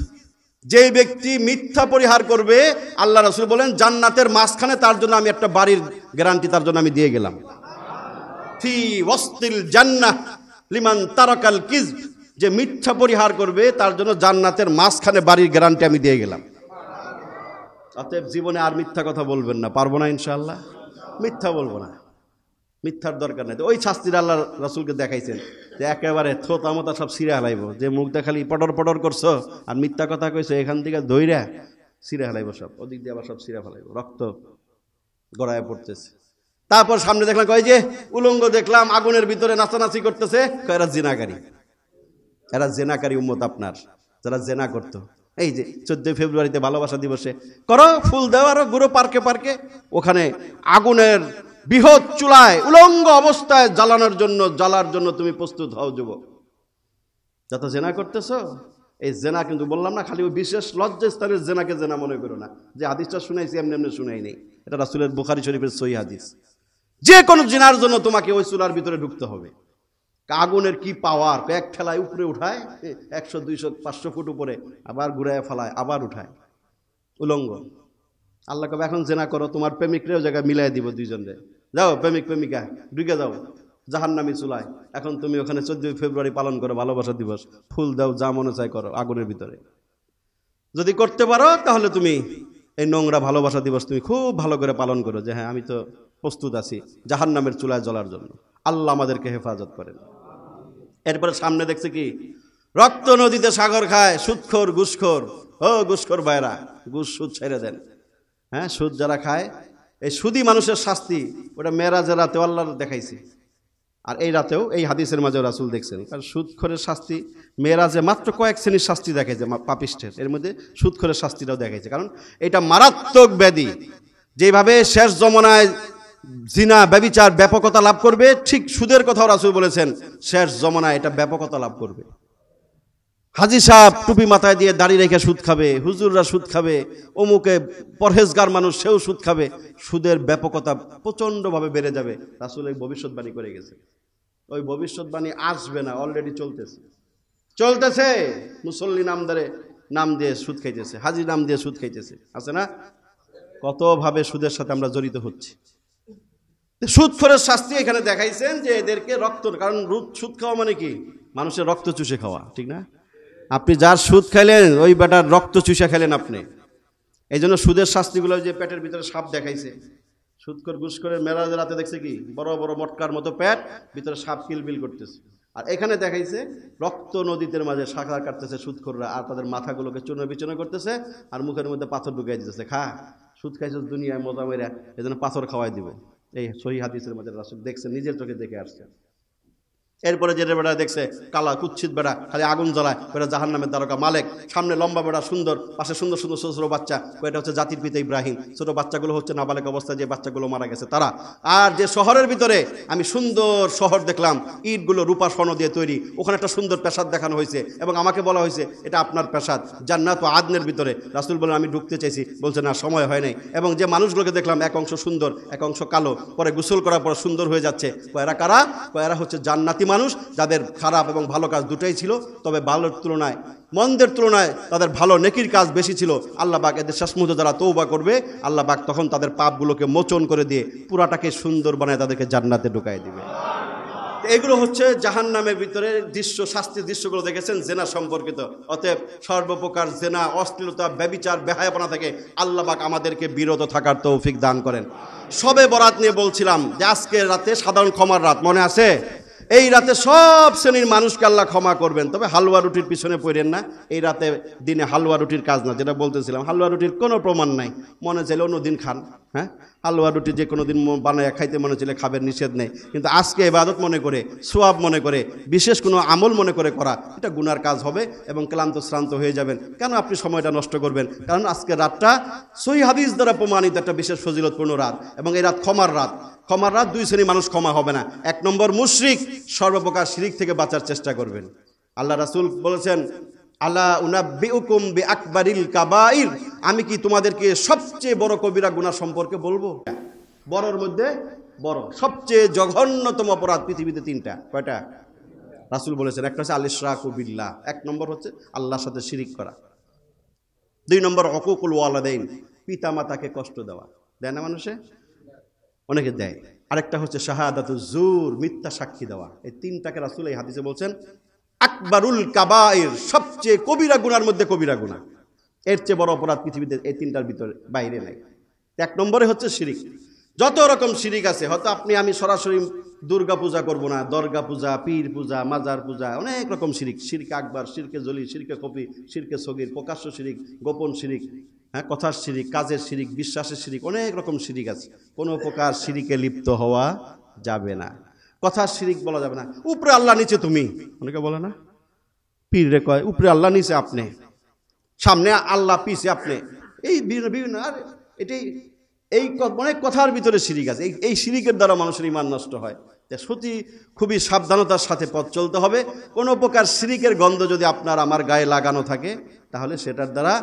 যেই ব্যক্তি মিথ্যা পরিহার করবে, আল্লাহ রাসূল বলেন জান্নাতের মাঝখানে তার জন্য আমি একটা বাড়ির গ্যারান্টি তার জন্য আমি দিয়ে গেলাম। ফি ওয়াসতিল জান্নাহ লিমান তারাকাল কিযব, যে মিথ্যা পরিহার করবে তার জন্য জান্নাতের মাঝখানে বাড়ির গ্যারান্টি আমি দিয়ে গেলাম। অতএব জীবনে আর মিথ্যা কথা বলবেন না, পারবো না ইনশাআল্লাহ, মিথ্যা বলবো না, মিথ্যার দরকার নেই। ওই শাস্তির আল্লাহ রাসূলকে দেখাইছেন যে একেবারে থোতামতা সব ছিঁড়ে হালাইব, যে মুখটা খালি পটর পটর করছো আর মিথ্যা কথা কইছো, এখান থেকে দইরা ছিঁড়ে হালাইব সব, ওদিক দিয়ে আবার সব ছিঁড়ে ফেলাইব, রক্ত গড়ায় পড়তেছে। তারপর সামনে দেখলাম কয় যে উলঙ্গ দেখলাম আগুনের ভিতরে নাচানাচি করতেছে, এরা জিনাকারী, এরা জেনাকারী উম্মত আপনার, যারা জেনা করতো। এই যে 14 ফেব্রুয়ারিতে ভালোবাসা দিবসে করো ফুল দেওয়ার গুঁড়ো পার্কে পার্কে, ওখানে আগুনের বৃহৎ চুলায় উলঙ্গ অবস্থায় জ্বালার জন্য তুমি প্রস্তুত হও যুবক, যত জেনা করতেছো। এই জেনা কিন্তু বললাম না খালি ওই বিশেষ লজ্জাস্থানের জেনাকে জেনা মনে করো না, যে হাদিসটা শুনাইছি এমনি এমনি শুনাই নেই, এটা রাসূলের বুখারী শরীফের সহিহ হাদিস। যে কোনো জেনার জন্য তোমাকে ওই চুলার ভিতরে ঢুকতে হবে। আগুনের কি পাওয়ার, এক ঠেলায় উপরে উঠায় 100 200 500 ফুট উপরে, আবার ঘুরায় ফেলায়, আবার উঠায় উলঙ্গ। আল্লাহ কবে এখন জেনা করো, তোমার প্রেমিকরেও জায়গায় মিলাই দিব, দুইজনে যাও প্রেমিক প্রেমিকা ঢুকে যাও জাহান্নামী চুলায়। এখন তুমি ওখানে 14 ফেব্রুয়ারি পালন করো ভালোবাসা দিবস, ফুল দাও, যা মনে চাই করো আগুনের ভিতরে। যদি করতে পারো তাহলে তুমি এই নোংরা ভালোবাসা দিবস তুমি খুব ভালো করে পালন করো, যে হ্যাঁ আমি তো প্রস্তুত আছি জাহান্নামের চুলায় জ্বলার জন্য। আল্লাহ আমাদেরকে হেফাজত করেন। এরপরে সামনে দেখছে কি, রক্ত নদীতে সাগর খায় সুদখোর ঘুষখোর। ও ঘুষখোর ভাইরা, ঘুষ সুদ ছেড়ে দেন। হ্যাঁ, সুদ যারা খায়, এই সুদী মানুষের শাস্তি ওটা মেরাজের রাতে আল্লাহ দেখাইছে। আর এই রাতেও এই হাদিসের মাঝে রাসূল দেখছেন, কারণ সুদখোরের শাস্তি মেরাজে মাত্র কয়েক শ্রেণীর শাস্তি দেখাইছে পাপিষ্ঠের, এর মধ্যে সুদখোরের শাস্তিটাও দেখাইছে। কারণ এটা মারাত্মক ব্যাধি, যেভাবে শেষ জমানায় জিনা ব্যভিচার ব্যাপকতা লাভ করবে, ঠিক সুদের কথাও রাসূল বলেছেন শেষ জমানায় এটা ব্যাপকতা লাভ করবে। হাজি সাহেব টুপি মাথায় দিয়ে দাড়ি রেখে সুদ খাবে, হুজুররা সুদ খাবে, অমুকে পরহেজগার মানুষ সেও সুদ খাবে, সুদের ব্যাপকতা প্রচণ্ডভাবে বেড়ে যাবে। রাসূল এই ভবিষ্যৎবাণী করে গেছে। ওই ভবিষ্যৎবাণী আসবে না, অলরেডি চলতেছে। মুসল্লি নাম দিয়ে সুদ খাইতেছে, হাজি নাম দিয়ে সুদ খাইতেছে, আছে না? কতভাবে সুদের সাথে আমরা জড়িত হচ্ছি। সুদখোরের শাস্তি এখানে দেখাইছেন যে এদেরকে রক্ত, কারণ সুদ খাওয়া মানে কি মানুষের রক্ত চুষে খাওয়া, ঠিক না? আপনি যার সুদ খাইলেন ওই বেটার রক্ত চুষে খেলেন আপনি। এই জন্য সুদের শাস্তিগুলো যে পেটের ভিতরে সাপ দেখাইছে, সুদখোর ঘুষখোরের মেরাজের রাতে দেখছে কি বড় বড় মটকার মতো পেট, ভিতরে সাপ কিলবিল করতেছে। আর এখানে দেখাইছে রক্ত নদীতে মাঝে শাখা কাটতেছে সুদখোররা, আর তাদের মাথাগুলোকে চূর্ণ বিচূর্ণ করতেছে, আর মুখের মধ্যে পাথর ঢুকাই দিতেছে। খা, সুদ খাইছিস দুনিয়ায় মজা মেরা, এজন্য পাথর খাওয়াই দিব। এই সহিহ হাদিসের মধ্যে রাসূল দেখছে, নিজের চোখে দেখে আসছে। এরপরে যে বেড়া দেখছে কালা কুচ্ছিত বেড়া, খালি আগুন জ্বালায়, ওটা জাহান্নামের দ্বারকা মালিক। সামনে লম্বা বেড়া সুন্দর, পাশে সুন্দর সুন্দর ছোট ছোট বাচ্চা, ওইটা হচ্ছে জাতির পিতা ইব্রাহিম। ছোট বাচ্চাগুলো হচ্ছে নাবালেক অবস্থায় যে বাচ্চাগুলো মারা গেছে তারা। আর যে শহরের ভিতরে আমি সুন্দর শহর দেখলাম, ইটগুলো রূপা স্বর্ণ দিয়ে তৈরি, ওখানে একটা সুন্দর প্রাসাদ দেখানো হয়েছে এবং আমাকে বলা হয়েছে এটা আপনার প্রাসাদ, জান্নাত ও আদনের ভিতরে। রাসূল বলেন আমি ঢুকতে চাইছি, বলছে না সময় হয় নাই। এবং যে মানুষগুলোকে দেখলাম এক অংশ সুন্দর এক অংশ কালো, পরে গোসল করার পর সুন্দর হয়ে যাচ্ছে। এরা কারা? এরা হচ্ছে জান্নাতি মানুষ, যাদের খারাপ এবং ভালো কাজ দুটাই ছিল, তবে ভালোর তুলনায় মন্দের তুলনায় তাদের ভালো নেকির কাজ বেশি ছিল। আল্লাহ পাক এদের শেষ মুহূর্তে যারা তওবা করবে, আল্লাহ পাক তখন তাদের পাপগুলোকে মোচন করে দিয়ে পুরাটাকে সুন্দর বানায় তাদেরকে জান্নাতে ঢুকাই দিবে। এগুলো হচ্ছে জাহান্নামের ভিতরে দৃশ্য, শাস্তির দৃশ্যগুলো দেখেছেন জেনা সম্পর্কিত। অতএব সর্বপ্রকার জেনা, অশ্লীলতা, ব্যভিচার, বেহায়াপনা থেকে আল্লাহ পাক আমাদেরকে বিরত থাকার তৌফিক দান করেন। শবে বরাত নিয়ে বলছিলাম যে আজকের রাতে সাধারণ ক্ষমার রাত, মনে আছে? এই রাতে সব শ্রেণীর মানুষকে আল্লাহ ক্ষমা করবেন, তবে হালুয়া রুটির পিছনে পড়েন না। এই রাতে দিনে হালুয়া রুটির কাজ না, যেটা বলতেছিলাম। হালুয়া রুটির কোনো প্রমাণ নাই, মনে চাইলে অন্য দিন খান। হ্যাঁ, হালুয়া রুটি যে কোনো দিন বানায় খাইতে মনে চাইলে খাবেন, নিষেধ নেই। কিন্তু আজকে ইবাদত মনে করে, সোয়াব মনে করে, বিশেষ কোনো আমল মনে করে করা, এটা গুনার কাজ হবে এবং ক্লান্ত শ্রান্ত হয়ে যাবেন। কেন আপনি সময়টা নষ্ট করবেন? কারণ আজকের রাতটা সহিহ হাদিস দ্বারা প্রমাণিত একটা বিশেষ ফজিলতপূর্ণ রাত, এবং এই রাত ক্ষমার রাত। ক্ষমার রাত, দুই শ্রেণীর মানুষ ক্ষমা হবে না। এক নম্বর মুশরিক, সর্বপ্রকার শিরিক থেকে বাঁচার চেষ্টা করবেন। আল্লাহ রাসূল বলেছেন আলা উনাব্বিউকুম বিআকবারিল কাবাইর, আমি কি তোমাদেরকে সবচেয়ে বড় কবিরা গুনাহ সম্পর্কে বলবো? বড়র মধ্যে বড়, সবচেয়ে জঘন্যতম অপরাধ পৃথিবীতে তিনটা। কয়টা? রাসূল বলেছেন একটা হচ্ছে আল ইশরাকু বিল্লাহ, এক নম্বর হচ্ছে আল্লাহর সাথে শিরিক করা। দুই নম্বর হুকুকুল ওয়ালিদাইন, পিতা মাতাকে কষ্ট দেওয়া। দেয় না মানুষে? অনেকে দেয়। আরেকটা হচ্ছে শাহাদাতুজ জুর, মিথ্যা সাক্ষী দেওয়া। এই তিনটাকে রাসূল এই হাদিসে বলছেন আকবারুল কাবাইর, সবচেয়ে কবিরা গুনার মধ্যে কবিরা গুনাহ। এর চেয়ে বড় অপরাধ পৃথিবীতে এই তিনটার ভিতরে বাইরে নাই। এক নম্বরে হচ্ছে শিরিক। যত রকম শিরিক আছে, হয়তো আপনি আমি সরাসরি দুর্গা পূজা করব না, দরগা পূজা, পীর পূজা, মাজার পূজা, অনেক রকম শিরিক। শিরকে আকবার, শিরকে জলি, শিরকে কফি, শিরকে সগীর, প্রকাশ্য শিরিক, গোপন শিরিক, হ্যাঁ, কথার শিরিক, কাজের শিরিক, বিশ্বাসের শিরিক, অনেক রকম শিরিক আছে। কোনো প্রকার শিরিকে লিপ্ত হওয়া যাবে না। কথার শিরিক বলা যাবে না। উপরে আল্লাহ, নিচে তুমি, অনেকে বলে না, পীর রে কয় উপরে আল্লাহ নিচে আপনি, সামনে আল্লাহ পিছে আপনি, এই বিভিন্ন। আর এটাই এই অনেক কথার ভিতরে শিরিক আছে। এই শিরিকের দ্বারা মানুষের ঈমান নষ্ট হয়। সত্যি খুবই সাবধানতার সাথে পথ চলতে হবে। কোনো প্রকার শিরিকের গন্ধ যদি আপনার আমার গায়ে লাগানো থাকে, তাহলে সেটার দ্বারা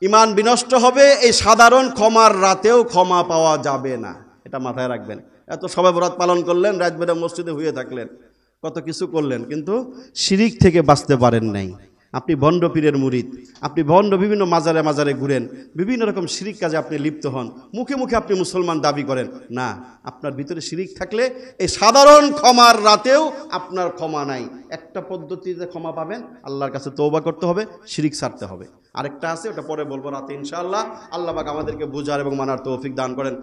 ঈমান বিনষ্ট হবে। এই সাধারণ ক্ষমার রাতেও ক্ষমা পাওয়া যাবে না, এটা মাথায় রাখবেন। এত শবে বরাত পালন করলেন, রাত বেলা মসজিদে হয়ে থাকলেন, কত কিছু করলেন, কিন্তু শিরিক থেকে বাঁচতে পারেন নাই। আপনি ভণ্ড পীরের মুরিদ, আপনি ভণ্ড বিভিন্ন মাজারে মাজারে ঘুরেন, বিভিন্ন রকম শিরিক কাজে আপনি লিপ্ত হন, মুখে মুখে আপনি মুসলমান দাবি করেন না। আপনার ভিতরে শিরিক থাকলে এই সাধারণ ক্ষমার রাতেও আপনার ক্ষমা নাই। একটা পদ্ধতিতে ক্ষমা পাবেন, আল্লাহর কাছে তওবা করতে হবে, শিরিক ছাড়তে হবে। আরেকটা আছে, ওটা পরে বলবো রাতে ইনশাআল্লাহ। আল্লাহ পাক আমাদেরকে বুঝার এবং মানার তৌফিক দান করেন।